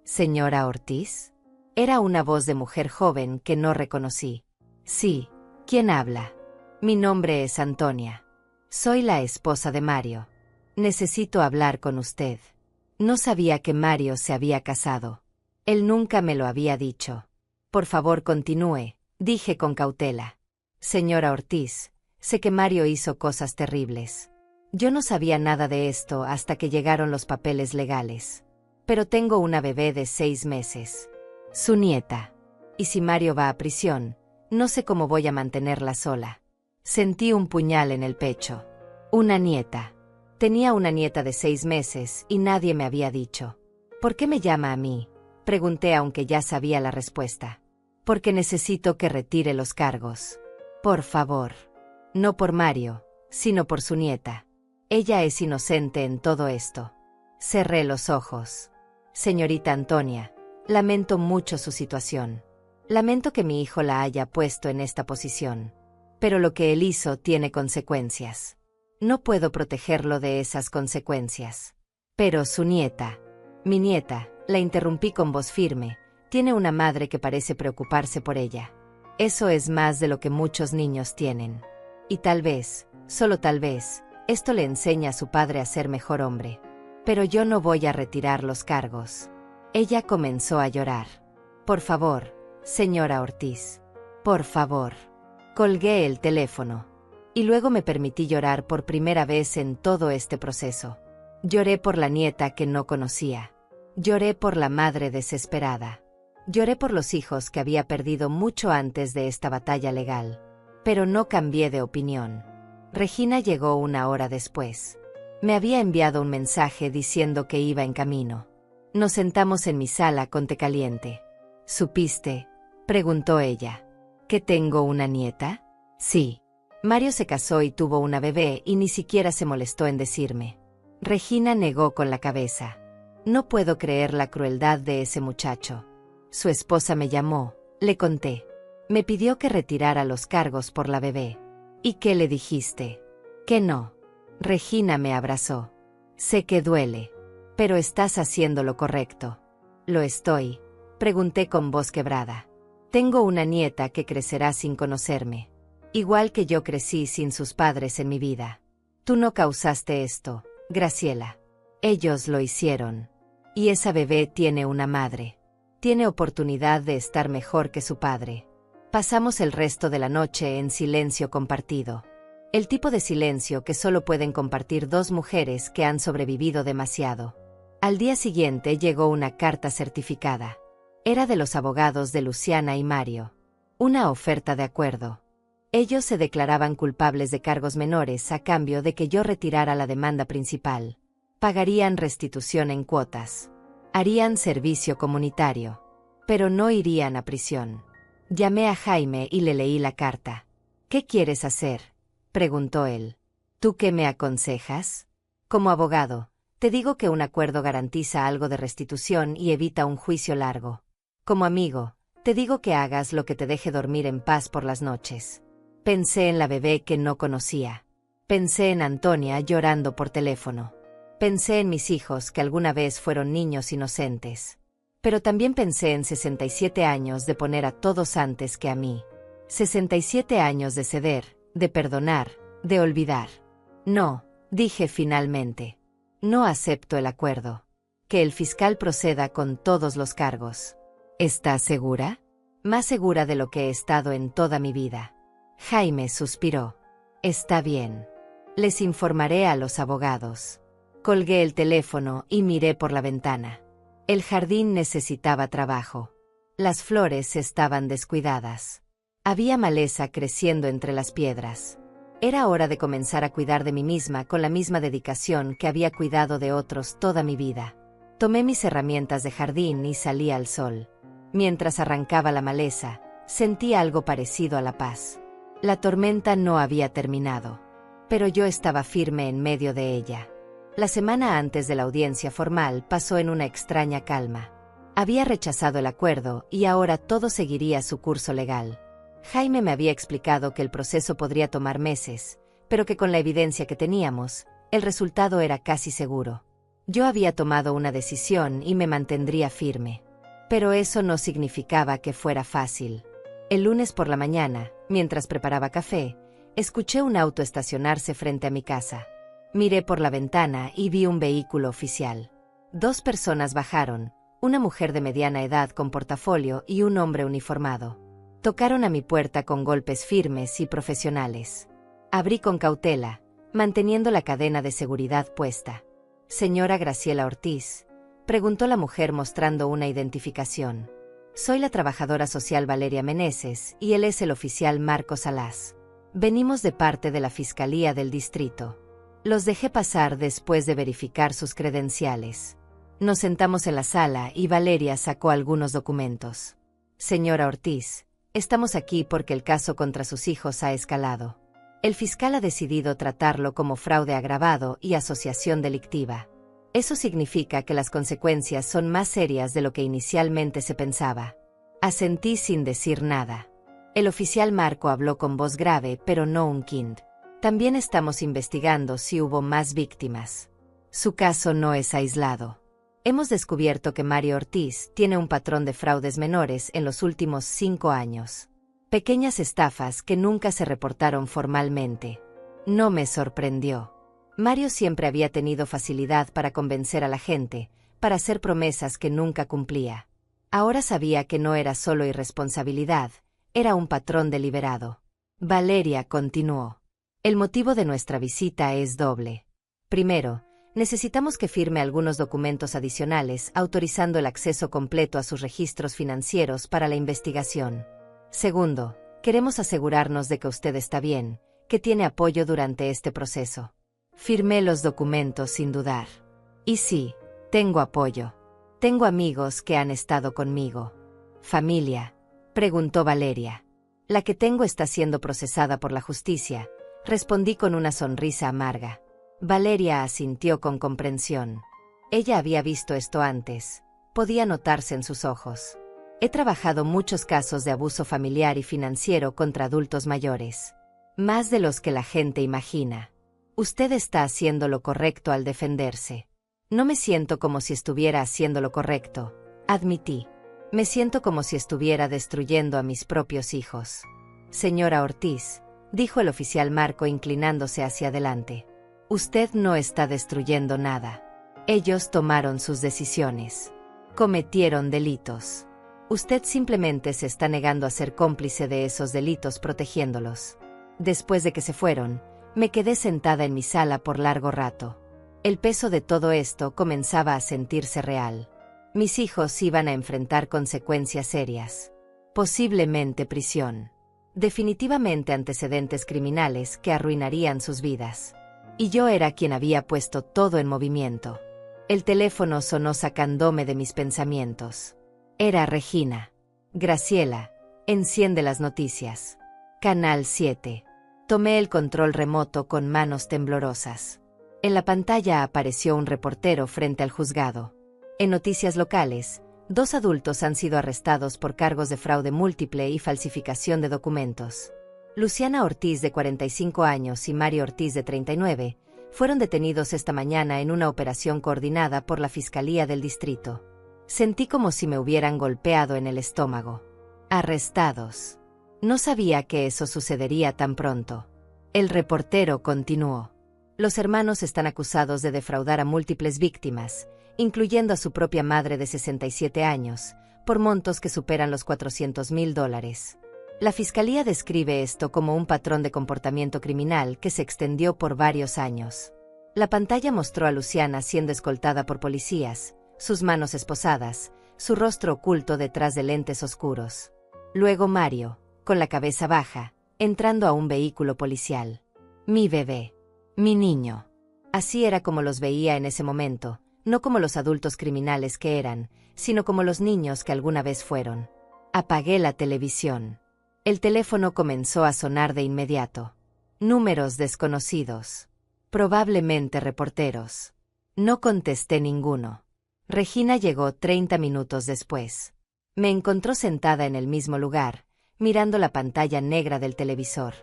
¿Señora Ortiz? Era una voz de mujer joven que no reconocí. Sí, ¿quién habla? Mi nombre es Antonia. Soy la esposa de Mario. Necesito hablar con usted. No sabía que Mario se había casado. Él nunca me lo había dicho. Por favor, continúe, dije con cautela. Señora Ortiz, sé que Mario hizo cosas terribles. Yo no sabía nada de esto hasta que llegaron los papeles legales. Pero tengo una bebé de 6 meses. Su nieta. Y si Mario va a prisión, no sé cómo voy a mantenerla sola. Sentí un puñal en el pecho. Una nieta. Tenía una nieta de 6 meses y nadie me había dicho. ¿Por qué me llama a mí? Pregunté aunque ya sabía la respuesta. Porque necesito que retire los cargos. Por favor. No por Mario, sino por su nieta. Ella es inocente en todo esto. Cerré los ojos. Señorita Antonia, lamento mucho su situación. Lamento que mi hijo la haya puesto en esta posición. Pero lo que él hizo tiene consecuencias. No puedo protegerlo de esas consecuencias. Pero su nieta, mi nieta, la interrumpí con voz firme, tiene una madre que parece preocuparse por ella. Eso es más de lo que muchos niños tienen. Y tal vez, solo tal vez, esto le enseña a su padre a ser mejor hombre. Pero yo no voy a retirar los cargos. Ella comenzó a llorar. Por favor, señora Ortiz. Por favor. Colgué el teléfono. Y luego me permití llorar por primera vez en todo este proceso. Lloré por la nieta que no conocía. Lloré por la madre desesperada. Lloré por los hijos que había perdido mucho antes de esta batalla legal. Pero no cambié de opinión. Regina llegó 1 hora después. Me había enviado un mensaje diciendo que iba en camino. Nos sentamos en mi sala con té caliente. ¿Supiste?, preguntó ella. ¿Que tengo una nieta? Sí. Mario se casó y tuvo una bebé y ni siquiera se molestó en decirme. Regina negó con la cabeza. No puedo creer la crueldad de ese muchacho. Su esposa me llamó, le conté. Me pidió que retirara los cargos por la bebé. ¿Y qué le dijiste? Que no. Regina me abrazó. Sé que duele, pero estás haciendo lo correcto. ¿Lo estoy?, pregunté con voz quebrada. Tengo una nieta que crecerá sin conocerme. Igual que yo crecí sin sus padres en mi vida. Tú no causaste esto, Graciela. Ellos lo hicieron. Y esa bebé tiene una madre. Tiene oportunidad de estar mejor que su padre. Pasamos el resto de la noche en silencio compartido. El tipo de silencio que solo pueden compartir dos mujeres que han sobrevivido demasiado. Al día siguiente llegó una carta certificada. Era de los abogados de Luciana y Mario. Una oferta de acuerdo. Ellos se declaraban culpables de cargos menores a cambio de que yo retirara la demanda principal. Pagarían restitución en cuotas. Harían servicio comunitario. Pero no irían a prisión. Llamé a Jaime y le leí la carta. ¿Qué quieres hacer?, preguntó él. ¿Tú qué me aconsejas? Como abogado, te digo que un acuerdo garantiza algo de restitución y evita un juicio largo. Como amigo, te digo que hagas lo que te deje dormir en paz por las noches. Pensé en la bebé que no conocía. Pensé en Antonia llorando por teléfono. Pensé en mis hijos que alguna vez fueron niños inocentes. Pero también pensé en 67 años de poner a todos antes que a mí. 67 años de ceder, de perdonar, de olvidar. No, dije finalmente. No acepto el acuerdo. Que el fiscal proceda con todos los cargos. ¿Estás segura? Más segura de lo que he estado en toda mi vida. Jaime suspiró. Está bien. Les informaré a los abogados. Colgué el teléfono y miré por la ventana. El jardín necesitaba trabajo. Las flores estaban descuidadas. Había maleza creciendo entre las piedras. Era hora de comenzar a cuidar de mí misma con la misma dedicación que había cuidado de otros toda mi vida. Tomé mis herramientas de jardín y salí al sol. Mientras arrancaba la maleza, sentí algo parecido a la paz. La tormenta no había terminado, pero yo estaba firme en medio de ella. La semana antes de la audiencia formal pasó en una extraña calma. Había rechazado el acuerdo y ahora todo seguiría su curso legal. Jaime me había explicado que el proceso podría tomar meses, pero que con la evidencia que teníamos, el resultado era casi seguro. Yo había tomado una decisión y me mantendría firme. Pero eso no significaba que fuera fácil. El lunes por la mañana, mientras preparaba café, escuché un auto estacionarse frente a mi casa. Miré por la ventana y vi un vehículo oficial. 2 personas bajaron, una mujer de mediana edad con portafolio y un hombre uniformado. Tocaron a mi puerta con golpes firmes y profesionales. Abrí con cautela, manteniendo la cadena de seguridad puesta. «Señora Graciela Ortiz», preguntó la mujer mostrando una identificación. «Soy la trabajadora social Valeria Meneses y él es el oficial Marco Salas. Venimos de parte de la Fiscalía del Distrito». Los dejé pasar después de verificar sus credenciales. Nos sentamos en la sala y Valeria sacó algunos documentos. «Señora Ortiz, estamos aquí porque el caso contra sus hijos ha escalado. El fiscal ha decidido tratarlo como fraude agravado y asociación delictiva. Eso significa que las consecuencias son más serias de lo que inicialmente se pensaba». Asentí sin decir nada. El oficial Marco habló con voz grave, pero no un kind. «También estamos investigando si hubo más víctimas. Su caso no es aislado. Hemos descubierto que Mario Ortiz tiene un patrón de fraudes menores en los últimos 5 años. Pequeñas estafas que nunca se reportaron formalmente. No me sorprendió. Mario siempre había tenido facilidad para convencer a la gente, para hacer promesas que nunca cumplía. Ahora sabía que no era solo irresponsabilidad, era un patrón deliberado». Valeria continuó. «El motivo de nuestra visita es doble. Primero, necesitamos que firme algunos documentos adicionales autorizando el acceso completo a sus registros financieros para la investigación. Segundo, queremos asegurarnos de que usted está bien, que tiene apoyo durante este proceso. Firmé los documentos sin dudar. Y sí, tengo apoyo. Tengo amigos que han estado conmigo. ¿Familia?, preguntó Valeria. La que tengo está siendo procesada por la justicia, respondí con una sonrisa amarga. Valeria asintió con comprensión. Ella había visto esto antes. Podía notarse en sus ojos. He trabajado muchos casos de abuso familiar y financiero contra adultos mayores. Más de los que la gente imagina. Usted está haciendo lo correcto al defenderse. No me siento como si estuviera haciendo lo correcto, admití. Me siento como si estuviera destruyendo a mis propios hijos. Señora Ortiz, dijo el oficial Marco inclinándose hacia adelante. Usted no está destruyendo nada. Ellos tomaron sus decisiones. Cometieron delitos. Usted simplemente se está negando a ser cómplice de esos delitos protegiéndolos. Después de que se fueron, me quedé sentada en mi sala por largo rato. El peso de todo esto comenzaba a sentirse real. Mis hijos iban a enfrentar consecuencias serias. Posiblemente prisión. Definitivamente antecedentes criminales que arruinarían sus vidas. Y yo era quien había puesto todo en movimiento. El teléfono sonó sacándome de mis pensamientos. Era Regina. Graciela, enciende las noticias. Canal 7. Tomé el control remoto con manos temblorosas. En la pantalla apareció un reportero frente al juzgado. En noticias locales, 2 adultos han sido arrestados por cargos de fraude múltiple y falsificación de documentos. Luciana Ortiz, de 45 años, y Mario Ortiz, de 39, fueron detenidos esta mañana en una operación coordinada por la Fiscalía del Distrito. Sentí como si me hubieran golpeado en el estómago. Arrestados. No sabía que eso sucedería tan pronto. El reportero continuó. Los hermanos están acusados de defraudar a múltiples víctimas, incluyendo a su propia madre de 67 años, por montos que superan los $400,000. La Fiscalía describe esto como un patrón de comportamiento criminal que se extendió por varios años. La pantalla mostró a Luciana siendo escoltada por policías, sus manos esposadas, su rostro oculto detrás de lentes oscuros. Luego Mario, con la cabeza baja, entrando a un vehículo policial. Mi bebé. Mi niño. Así era como los veía en ese momento, no como los adultos criminales que eran, sino como los niños que alguna vez fueron. Apagué la televisión. El teléfono comenzó a sonar de inmediato. Números desconocidos. Probablemente reporteros. No contesté ninguno. Regina llegó 30 minutos después. Me encontró sentada en el mismo lugar, mirando la pantalla negra del televisor.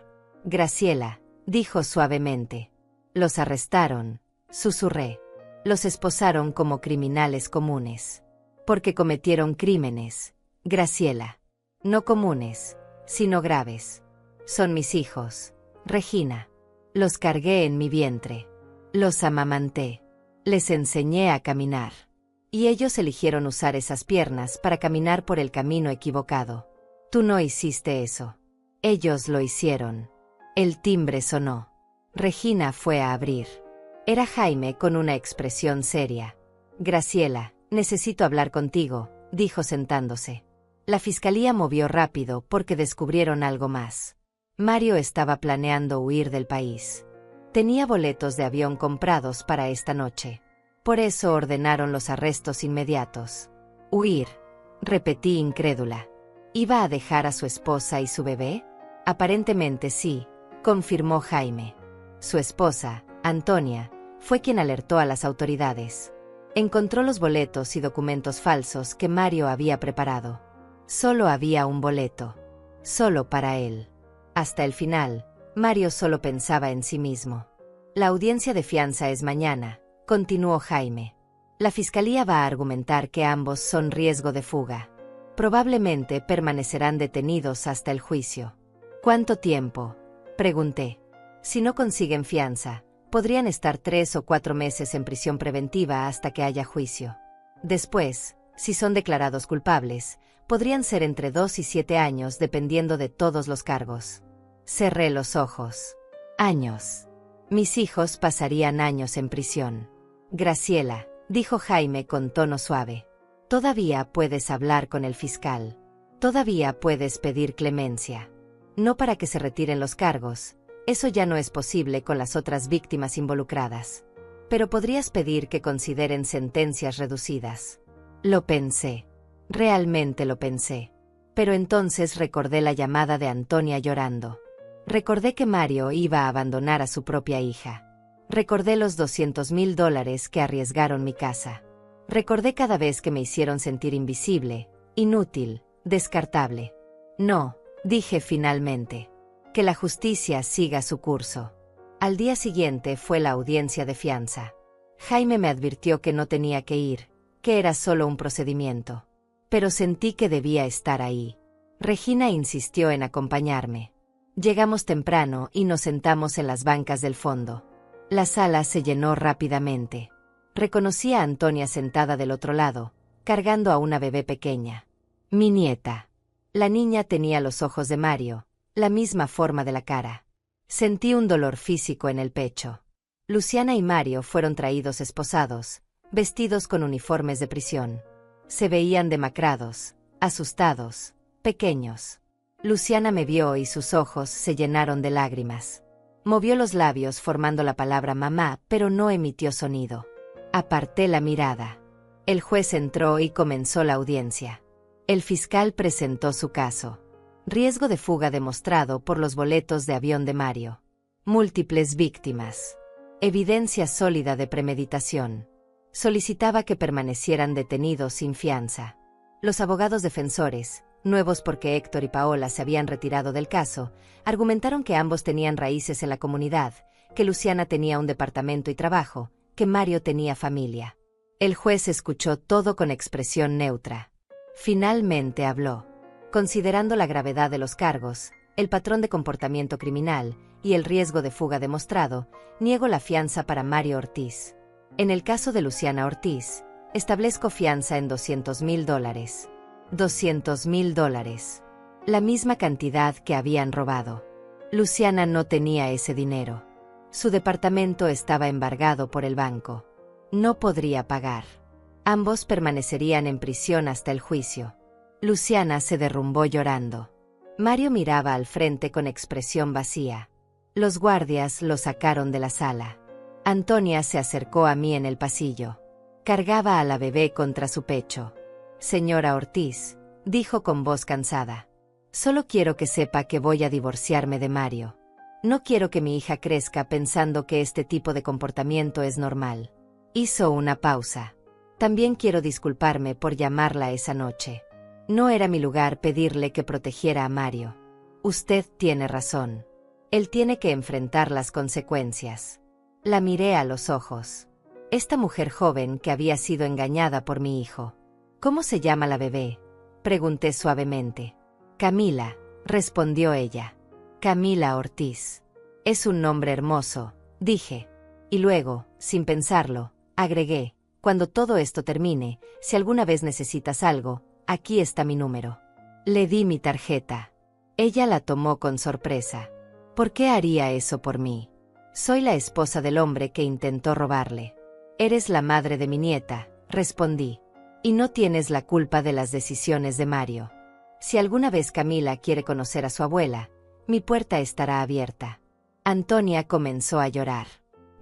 Graciela, dijo suavemente. Los arrestaron, susurré. Los esposaron como criminales comunes. Porque cometieron crímenes, Graciela. No comunes, sino graves. Son mis hijos, Regina. Los cargué en mi vientre. Los amamanté. Les enseñé a caminar. Y ellos eligieron usar esas piernas para caminar por el camino equivocado. Tú no hiciste eso. Ellos lo hicieron. El timbre sonó. Regina fue a abrir. Era Jaime con una expresión seria. Graciela, necesito hablar contigo, dijo sentándose. La fiscalía movió rápido porque descubrieron algo más. Mario estaba planeando huir del país. Tenía boletos de avión comprados para esta noche. Por eso ordenaron los arrestos inmediatos. Huir, repetí incrédula. ¿Iba a dejar a su esposa y su bebé? Aparentemente sí, confirmó Jaime. Su esposa, Antonia, fue quien alertó a las autoridades. Encontró los boletos y documentos falsos que Mario había preparado. Solo había un boleto. Solo para él. Hasta el final, Mario solo pensaba en sí mismo. La audiencia de fianza es mañana, continuó Jaime. La fiscalía va a argumentar que ambos son riesgo de fuga. Probablemente permanecerán detenidos hasta el juicio. ¿Cuánto tiempo?, pregunté. Si no consiguen fianza, podrían estar 3 o 4 meses en prisión preventiva hasta que haya juicio. Después, si son declarados culpables, podrían ser entre 2 y 7 años dependiendo de todos los cargos. Cerré los ojos. Años. Mis hijos pasarían años en prisión. Graciela, dijo Jaime con tono suave. Todavía puedes hablar con el fiscal. Todavía puedes pedir clemencia. No para que se retiren los cargos. Eso ya no es posible con las otras víctimas involucradas. Pero podrías pedir que consideren sentencias reducidas. Lo pensé. Realmente lo pensé. Pero entonces recordé la llamada de Antonia llorando. Recordé que Mario iba a abandonar a su propia hija. Recordé los $200,000 que arriesgaron mi casa. Recordé cada vez que me hicieron sentir invisible, inútil, descartable. No, dije finalmente. Que la justicia siga su curso. Al día siguiente fue la audiencia de fianza. Jaime me advirtió que no tenía que ir, que era solo un procedimiento. Pero sentí que debía estar ahí. Regina insistió en acompañarme. Llegamos temprano y nos sentamos en las bancas del fondo. La sala se llenó rápidamente. Reconocí a Antonia sentada del otro lado, cargando a una bebé pequeña. Mi nieta. La niña tenía los ojos de Mario, la misma forma de la cara. Sentí un dolor físico en el pecho. Luciana y Mario fueron traídos esposados, vestidos con uniformes de prisión. Se veían demacrados, asustados, pequeños. Luciana me vio y sus ojos se llenaron de lágrimas. Movió los labios formando la palabra mamá, pero no emitió sonido. Aparté la mirada. El juez entró y comenzó la audiencia. El fiscal presentó su caso. Riesgo de fuga demostrado por los boletos de avión de Mario. Múltiples víctimas. Evidencia sólida de premeditación. Solicitaba que permanecieran detenidos sin fianza. Los abogados defensores, nuevos porque Héctor y Paola se habían retirado del caso, argumentaron que ambos tenían raíces en la comunidad, que Luciana tenía un departamento y trabajo, que Mario tenía familia. El juez escuchó todo con expresión neutra. Finalmente habló. Considerando la gravedad de los cargos, el patrón de comportamiento criminal y el riesgo de fuga demostrado, niego la fianza para Mario Ortiz. En el caso de Luciana Ortiz, establezco fianza en $200,000. $200,000. La misma cantidad que habían robado. Luciana no tenía ese dinero. Su departamento estaba embargado por el banco. No podría pagar. Ambos permanecerían en prisión hasta el juicio. Luciana se derrumbó llorando. Mario miraba al frente con expresión vacía. Los guardias lo sacaron de la sala. Antonia se acercó a mí en el pasillo. Cargaba a la bebé contra su pecho. Señora Ortiz, dijo con voz cansada. Solo quiero que sepa que voy a divorciarme de Mario. No quiero que mi hija crezca pensando que este tipo de comportamiento es normal. Hizo una pausa. También quiero disculparme por llamarla esa noche. No era mi lugar pedirle que protegiera a Mario. Usted tiene razón. Él tiene que enfrentar las consecuencias. La miré a los ojos. Esta mujer joven que había sido engañada por mi hijo. ¿Cómo se llama la bebé?, pregunté suavemente. Camila, respondió ella. Camila Ortiz. Es un nombre hermoso, dije. Y luego, sin pensarlo, agregué, cuando todo esto termine, si alguna vez necesitas algo, aquí está mi número. Le di mi tarjeta. Ella la tomó con sorpresa. ¿Por qué haría eso por mí? Soy la esposa del hombre que intentó robarle. Eres la madre de mi nieta, respondí. Y no tienes la culpa de las decisiones de Mario. Si alguna vez Camila quiere conocer a su abuela, mi puerta estará abierta. Antonia comenzó a llorar.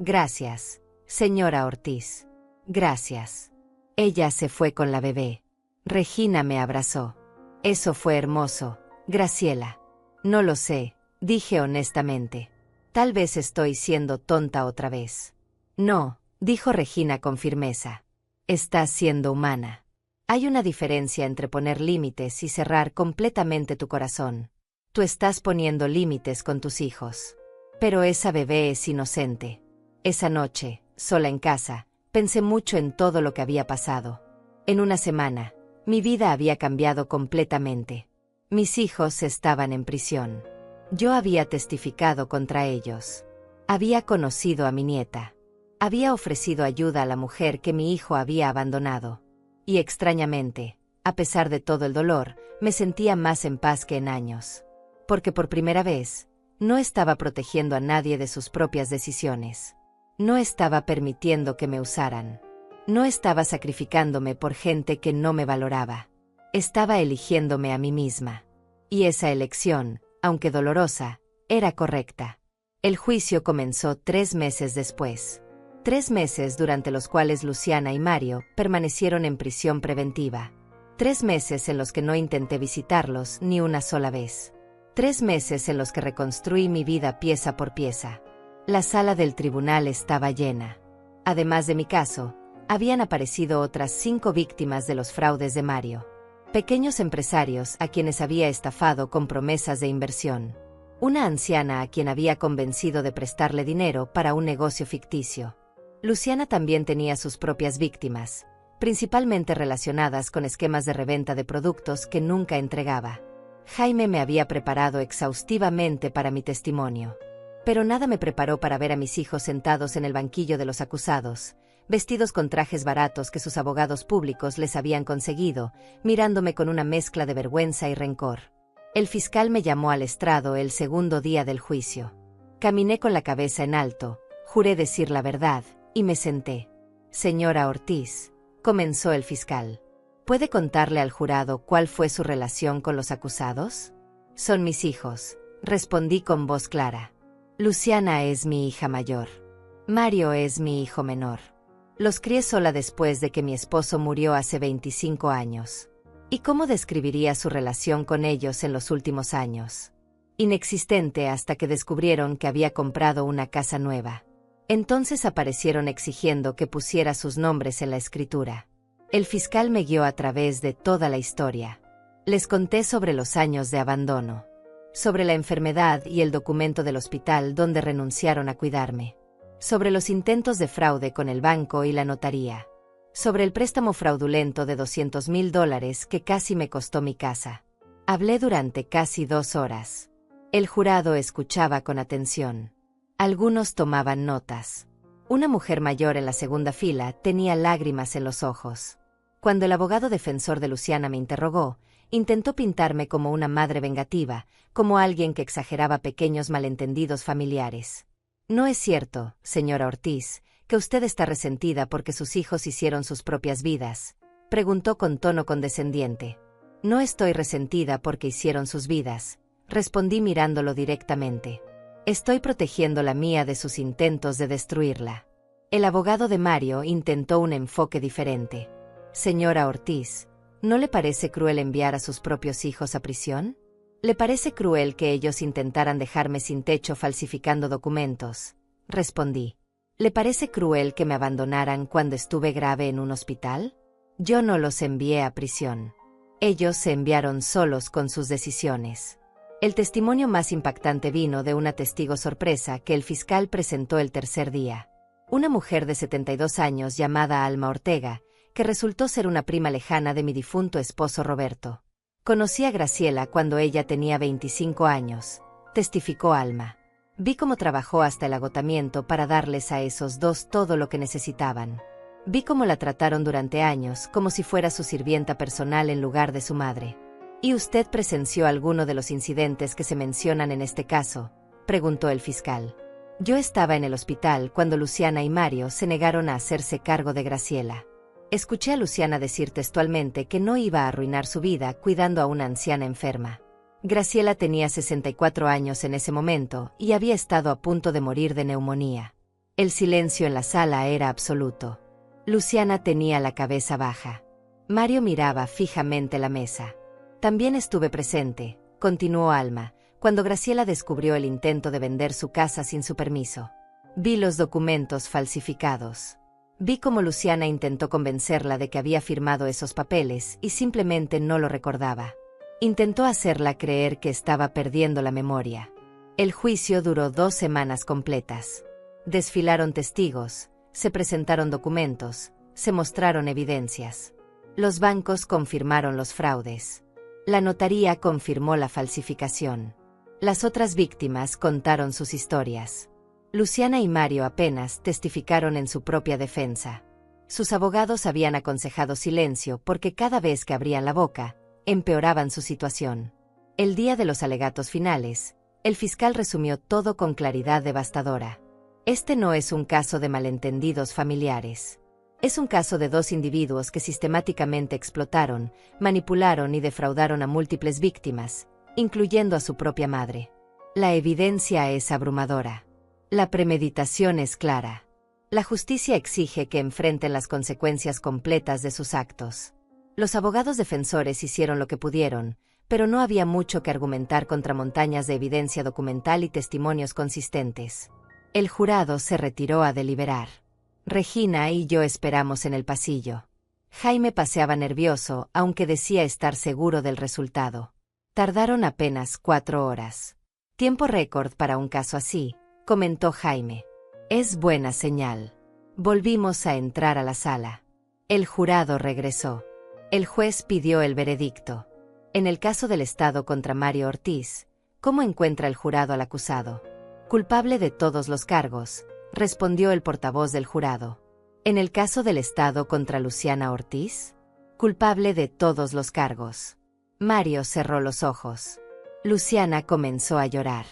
Gracias, señora Ortiz. Gracias. Ella se fue con la bebé. Regina me abrazó. Eso fue hermoso, Graciela. No lo sé, dije honestamente. Tal vez estoy siendo tonta otra vez. No, dijo Regina con firmeza. Estás siendo humana. Hay una diferencia entre poner límites y cerrar completamente tu corazón. Tú estás poniendo límites con tus hijos. Pero esa bebé es inocente. Esa noche, sola en casa, pensé mucho en todo lo que había pasado. En una semana, mi vida había cambiado completamente. Mis hijos estaban en prisión. Yo había testificado contra ellos. Había conocido a mi nieta. Había ofrecido ayuda a la mujer que mi hijo había abandonado. Y extrañamente, a pesar de todo el dolor, me sentía más en paz que en años. Porque por primera vez, no estaba protegiendo a nadie de sus propias decisiones. No estaba permitiendo que me usaran. No estaba sacrificándome por gente que no me valoraba. Estaba eligiéndome a mí misma. Y esa elección, aunque dolorosa, era correcta. El juicio comenzó 3 meses después. 3 meses durante los cuales Luciana y Mario permanecieron en prisión preventiva. 3 meses en los que no intenté visitarlos ni una sola vez. 3 meses en los que reconstruí mi vida pieza por pieza. La sala del tribunal estaba llena. Además de mi caso, habían aparecido otras 5 víctimas de los fraudes de Mario. Pequeños empresarios a quienes había estafado con promesas de inversión. Una anciana a quien había convencido de prestarle dinero para un negocio ficticio. Luciana también tenía sus propias víctimas, principalmente relacionadas con esquemas de reventa de productos que nunca entregaba. Jaime me había preparado exhaustivamente para mi testimonio. Pero nada me preparó para ver a mis hijos sentados en el banquillo de los acusados, vestidos con trajes baratos que sus abogados públicos les habían conseguido, mirándome con una mezcla de vergüenza y rencor. El fiscal me llamó al estrado el segundo día del juicio. Caminé con la cabeza en alto, juré decir la verdad, y me senté. Señora Ortiz, comenzó el fiscal. ¿Puede contarle al jurado cuál fue su relación con los acusados? Son mis hijos, respondí con voz clara. Luciana es mi hija mayor. Mario es mi hijo menor. Los crié sola después de que mi esposo murió hace 25 años. ¿Y cómo describiría su relación con ellos en los últimos años? Inexistente hasta que descubrieron que había comprado una casa nueva. Entonces aparecieron exigiendo que pusiera sus nombres en la escritura. El fiscal me guió a través de toda la historia. Les conté sobre los años de abandono, sobre la enfermedad y el documento del hospital donde renunciaron a cuidarme, sobre los intentos de fraude con el banco y la notaría, sobre el préstamo fraudulento de $200,000 que casi me costó mi casa. Hablé durante casi 2 horas. El jurado escuchaba con atención. Algunos tomaban notas. Una mujer mayor en la segunda fila tenía lágrimas en los ojos. Cuando el abogado defensor de Luciana me interrogó, intentó pintarme como una madre vengativa, como alguien que exageraba pequeños malentendidos familiares. No es cierto, señora Ortiz, que usted está resentida porque sus hijos hicieron sus propias vidas, preguntó con tono condescendiente. No estoy resentida porque hicieron sus vidas, respondí mirándolo directamente. Estoy protegiendo la mía de sus intentos de destruirla. El abogado de Mario intentó un enfoque diferente. Señora Ortiz, ¿no le parece cruel enviar a sus propios hijos a prisión? ¿Le parece cruel que ellos intentaran dejarme sin techo falsificando documentos? Respondí. ¿Le parece cruel que me abandonaran cuando estuve grave en un hospital? Yo no los envié a prisión. Ellos se enviaron solos con sus decisiones. El testimonio más impactante vino de una testigo sorpresa que el fiscal presentó el tercer día. Una mujer de 72 años llamada Alma Ortega, que resultó ser una prima lejana de mi difunto esposo Roberto. Conocí a Graciela cuando ella tenía 25 años, testificó Alma. Vi cómo trabajó hasta el agotamiento para darles a esos dos todo lo que necesitaban. Vi cómo la trataron durante años como si fuera su sirvienta personal en lugar de su madre. ¿Y usted presenció alguno de los incidentes que se mencionan en este caso?, preguntó el fiscal. Yo estaba en el hospital cuando Luciana y Mario se negaron a hacerse cargo de Graciela. Escuché a Luciana decir textualmente que no iba a arruinar su vida cuidando a una anciana enferma. Graciela tenía 64 años en ese momento y había estado a punto de morir de neumonía. El silencio en la sala era absoluto. Luciana tenía la cabeza baja. Mario miraba fijamente la mesa. También estuve presente, continuó Alma, cuando Graciela descubrió el intento de vender su casa sin su permiso. Vi los documentos falsificados. Vi cómo Luciana intentó convencerla de que había firmado esos papeles y simplemente no lo recordaba. Intentó hacerla creer que estaba perdiendo la memoria. El juicio duró 2 semanas completas. Desfilaron testigos, se presentaron documentos, se mostraron evidencias. Los bancos confirmaron los fraudes. La notaría confirmó la falsificación. Las otras víctimas contaron sus historias. Luciana y Mario apenas testificaron en su propia defensa. Sus abogados habían aconsejado silencio porque cada vez que abrían la boca, empeoraban su situación. El día de los alegatos finales, el fiscal resumió todo con claridad devastadora. Este no es un caso de malentendidos familiares. Es un caso de dos individuos que sistemáticamente explotaron, manipularon y defraudaron a múltiples víctimas, incluyendo a su propia madre. La evidencia es abrumadora. La premeditación es clara. La justicia exige que enfrenten las consecuencias completas de sus actos. Los abogados defensores hicieron lo que pudieron, pero no había mucho que argumentar contra montañas de evidencia documental y testimonios consistentes. El jurado se retiró a deliberar. Regina y yo esperamos en el pasillo. Jaime paseaba nervioso, aunque decía estar seguro del resultado. Tardaron apenas 4 horas. Tiempo récord para un caso así, comentó Jaime. Es buena señal. Volvimos a entrar a la sala. El jurado regresó. El juez pidió el veredicto. En el caso del Estado contra Mario Ortiz, ¿cómo encuentra el jurado al acusado? Culpable de todos los cargos, respondió el portavoz del jurado. En el caso del Estado contra Luciana Ortiz, culpable de todos los cargos. Mario cerró los ojos. Luciana comenzó a llorar.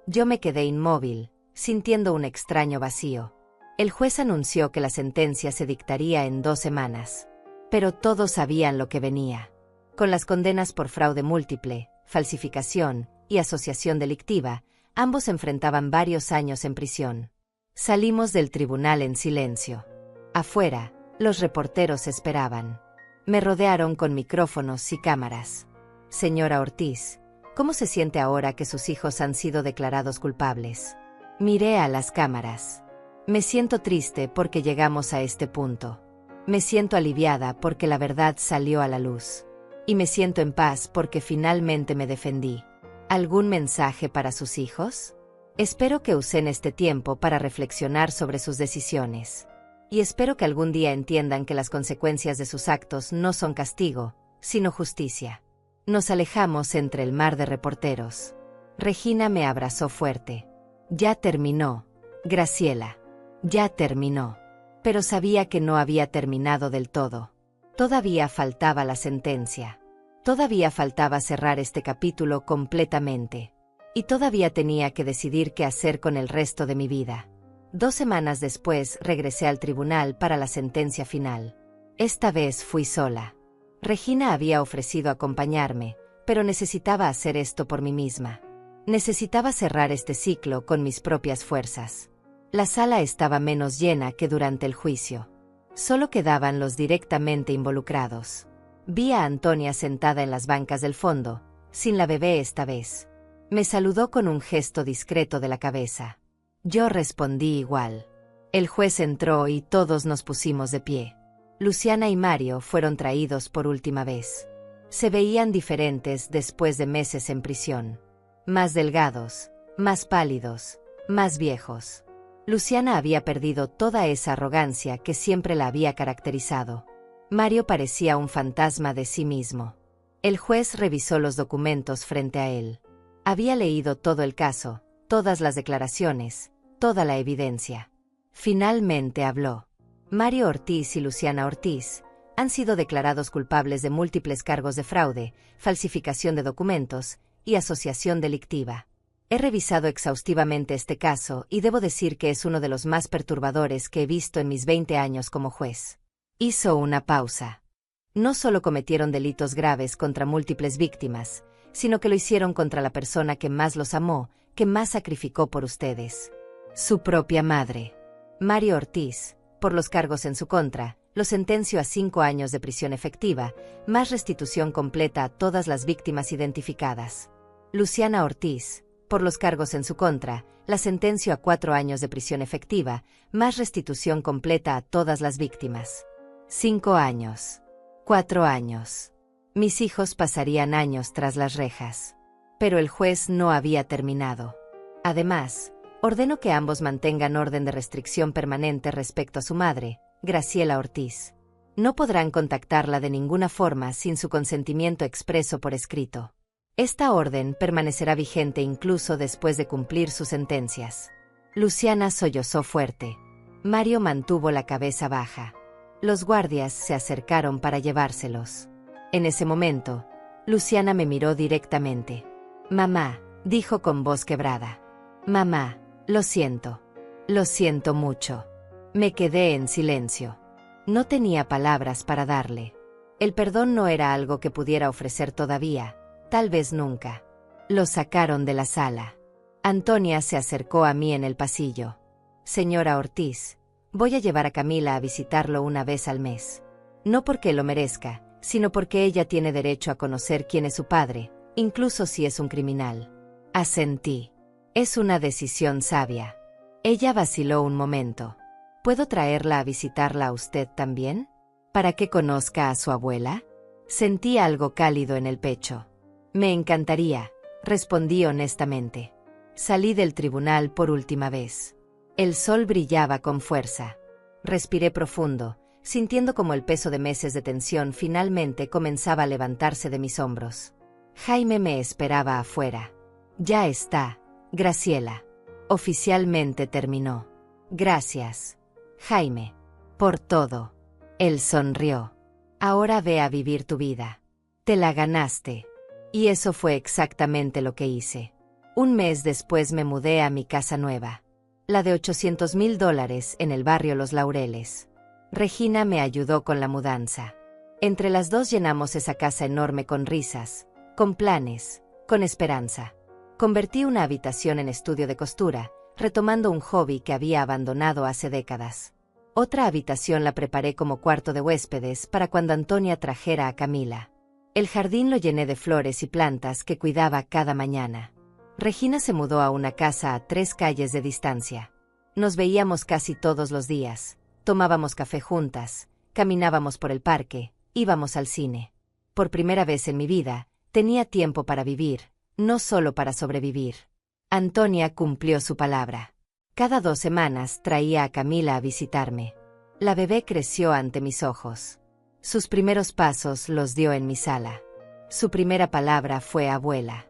Yo me quedé inmóvil, sintiendo un extraño vacío. El juez anunció que la sentencia se dictaría en 2 semanas. Pero todos sabían lo que venía. Con las condenas por fraude múltiple, falsificación y asociación delictiva, ambos enfrentaban varios años en prisión. Salimos del tribunal en silencio. Afuera, los reporteros esperaban. Me rodearon con micrófonos y cámaras. Señora Ortiz, ¿cómo se siente ahora que sus hijos han sido declarados culpables? Miré a las cámaras. Me siento triste porque llegamos a este punto. Me siento aliviada porque la verdad salió a la luz. Y me siento en paz porque finalmente me defendí. ¿Algún mensaje para sus hijos? Espero que usen este tiempo para reflexionar sobre sus decisiones. Y espero que algún día entiendan que las consecuencias de sus actos no son castigo, sino justicia. Nos alejamos entre el mar de reporteros. Regina me abrazó fuerte. Ya terminó, Graciela. Ya terminó. Pero sabía que no había terminado del todo. Todavía faltaba la sentencia. Todavía faltaba cerrar este capítulo completamente. Y todavía tenía que decidir qué hacer con el resto de mi vida. 2 semanas después regresé al tribunal para la sentencia final. Esta vez fui sola. Regina había ofrecido acompañarme, pero necesitaba hacer esto por mí misma. Necesitaba cerrar este ciclo con mis propias fuerzas. La sala estaba menos llena que durante el juicio. Solo quedaban los directamente involucrados. Vi a Antonia sentada en las bancas del fondo, sin la bebé esta vez. Me saludó con un gesto discreto de la cabeza. Yo respondí igual. El juez entró y todos nos pusimos de pie. Luciana y Mario fueron traídos por última vez. Se veían diferentes después de meses en prisión. Más delgados, más pálidos, más viejos. Luciana había perdido toda esa arrogancia que siempre la había caracterizado. Mario parecía un fantasma de sí mismo. El juez revisó los documentos frente a él. Había leído todo el caso, todas las declaraciones, toda la evidencia. Finalmente habló. Mario Ortiz y Luciana Ortiz han sido declarados culpables de múltiples cargos de fraude, falsificación de documentos y asociación delictiva. He revisado exhaustivamente este caso y debo decir que es uno de los más perturbadores que he visto en mis 20 años como juez. Hizo una pausa. No solo cometieron delitos graves contra múltiples víctimas, sino que lo hicieron contra la persona que más los amó, que más sacrificó por ustedes. Su propia madre. Mario Ortiz, por los cargos en su contra, lo sentenció a 5 años de prisión efectiva, más restitución completa a todas las víctimas identificadas. Luciana Ortiz, por los cargos en su contra, la sentenció a 4 años de prisión efectiva, más restitución completa a todas las víctimas. 5 años. 4 años. Mis hijos pasarían años tras las rejas. Pero el juez no había terminado. Además, ordenó que ambos mantengan orden de restricción permanente respecto a su madre, Graciela Ortiz. No podrán contactarla de ninguna forma sin su consentimiento expreso por escrito. Esta orden permanecerá vigente incluso después de cumplir sus sentencias. Luciana sollozó fuerte. Mario mantuvo la cabeza baja. Los guardias se acercaron para llevárselos. En ese momento, Luciana me miró directamente. «Mamá», dijo con voz quebrada. «Mamá, lo siento. Lo siento mucho. Me quedé en silencio. No tenía palabras para darle. El perdón no era algo que pudiera ofrecer todavía, tal vez nunca. Lo sacaron de la sala. Antonia se acercó a mí en el pasillo. Señora Ortiz, voy a llevar a Camila a visitarlo una vez al mes. No porque lo merezca, sino porque ella tiene derecho a conocer quién es su padre, incluso si es un criminal. Asentí. Es una decisión sabia. Ella vaciló un momento. ¿Puedo traerla a visitarla a usted también? ¿Para que conozca a su abuela? Sentí algo cálido en el pecho. Me encantaría, respondí honestamente. Salí del tribunal por última vez. El sol brillaba con fuerza. Respiré profundo, sintiendo como el peso de meses de tensión finalmente comenzaba a levantarse de mis hombros. Jaime me esperaba afuera. Ya está, Graciela. Oficialmente terminó. Gracias, Jaime, por todo. Él sonrió. Ahora ve a vivir tu vida. Te la ganaste. Y eso fue exactamente lo que hice. Un mes después me mudé a mi casa nueva. La de $800,000 en el barrio Los Laureles. Regina me ayudó con la mudanza. Entre las dos llenamos esa casa enorme con risas, con planes, con esperanza. Convertí una habitación en estudio de costura, retomando un hobby que había abandonado hace décadas. Otra habitación la preparé como cuarto de huéspedes para cuando Antonia trajera a Camila. El jardín lo llené de flores y plantas que cuidaba cada mañana. Regina se mudó a una casa a 3 calles de distancia. Nos veíamos casi todos los días, tomábamos café juntas, caminábamos por el parque, íbamos al cine. Por primera vez en mi vida, tenía tiempo para vivir, no solo para sobrevivir. Antonia cumplió su palabra. Cada 2 semanas traía a Camila a visitarme. La bebé creció ante mis ojos. Sus primeros pasos los dio en mi sala. Su primera palabra fue abuela.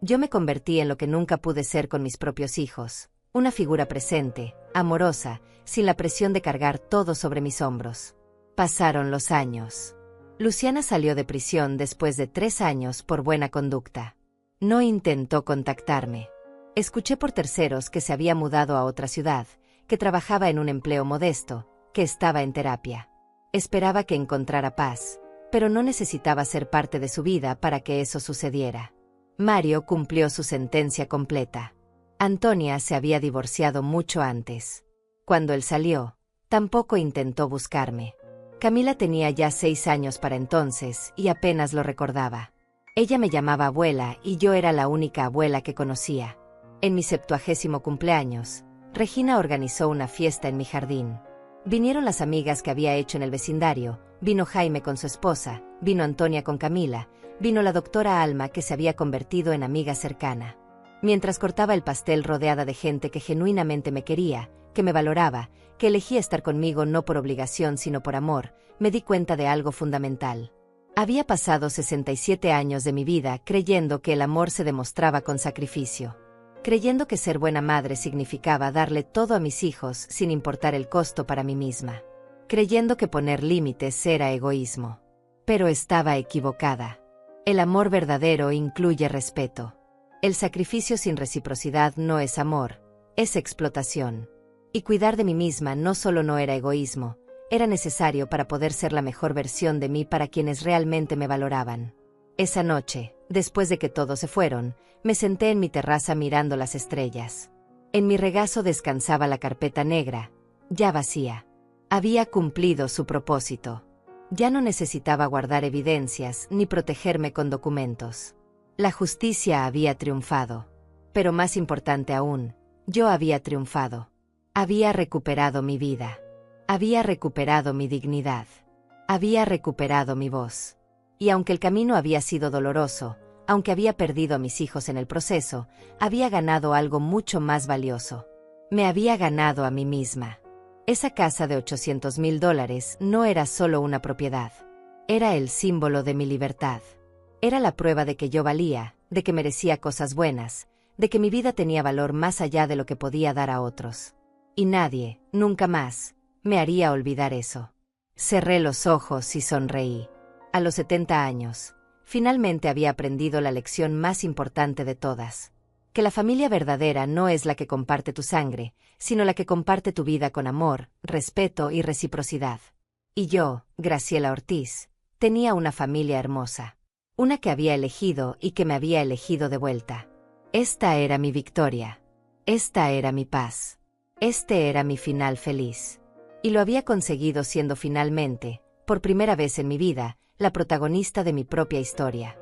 Yo me convertí en lo que nunca pude ser con mis propios hijos, una figura presente, amorosa, sin la presión de cargar todo sobre mis hombros. Pasaron los años. Luciana salió de prisión después de 3 años por buena conducta. No intentó contactarme. Escuché por terceros que se había mudado a otra ciudad, que trabajaba en un empleo modesto, que estaba en terapia. Esperaba que encontrara paz, pero no necesitaba ser parte de su vida para que eso sucediera. Mario cumplió su sentencia completa. Antonia se había divorciado mucho antes. Cuando él salió, tampoco intentó buscarme. Camila tenía ya 6 años para entonces y apenas lo recordaba. Ella me llamaba abuela y yo era la única abuela que conocía. En mi 70º cumpleaños, Regina organizó una fiesta en mi jardín. Vinieron las amigas que había hecho en el vecindario, vino Jaime con su esposa, vino Antonia con Camila, vino la doctora Alma que se había convertido en amiga cercana. Mientras cortaba el pastel rodeada de gente que genuinamente me quería, que me valoraba, que elegía estar conmigo no por obligación sino por amor, me di cuenta de algo fundamental. Había pasado 67 años de mi vida creyendo que el amor se demostraba con sacrificio. Creyendo que ser buena madre significaba darle todo a mis hijos sin importar el costo para mí misma. Creyendo que poner límites era egoísmo. Pero estaba equivocada. El amor verdadero incluye respeto. El sacrificio sin reciprocidad no es amor, es explotación. Y cuidar de mí misma no solo no era egoísmo, era necesario para poder ser la mejor versión de mí para quienes realmente me valoraban. Esa noche, después de que todos se fueron, me senté en mi terraza mirando las estrellas. En mi regazo descansaba la carpeta negra, ya vacía. Había cumplido su propósito. Ya no necesitaba guardar evidencias ni protegerme con documentos. La justicia había triunfado. Pero más importante aún, yo había triunfado. Había recuperado mi vida. Había recuperado mi dignidad. Había recuperado mi voz. Y aunque el camino había sido doloroso, aunque había perdido a mis hijos en el proceso, había ganado algo mucho más valioso. Me había ganado a mí misma. Esa casa de $800,000 no era solo una propiedad. Era el símbolo de mi libertad. Era la prueba de que yo valía, de que merecía cosas buenas, de que mi vida tenía valor más allá de lo que podía dar a otros. Y nadie, nunca más, me haría olvidar eso. Cerré los ojos y sonreí. A los 70 años, finalmente había aprendido la lección más importante de todas. que la familia verdadera no es la que comparte tu sangre, sino la que comparte tu vida con amor, respeto y reciprocidad. Y yo, Graciela Ortiz, tenía una familia hermosa. Una que había elegido y que me había elegido de vuelta. Esta era mi victoria. Esta era mi paz. Este era mi final feliz. Y lo había conseguido siendo finalmente, por primera vez en mi vida, la protagonista de mi propia historia.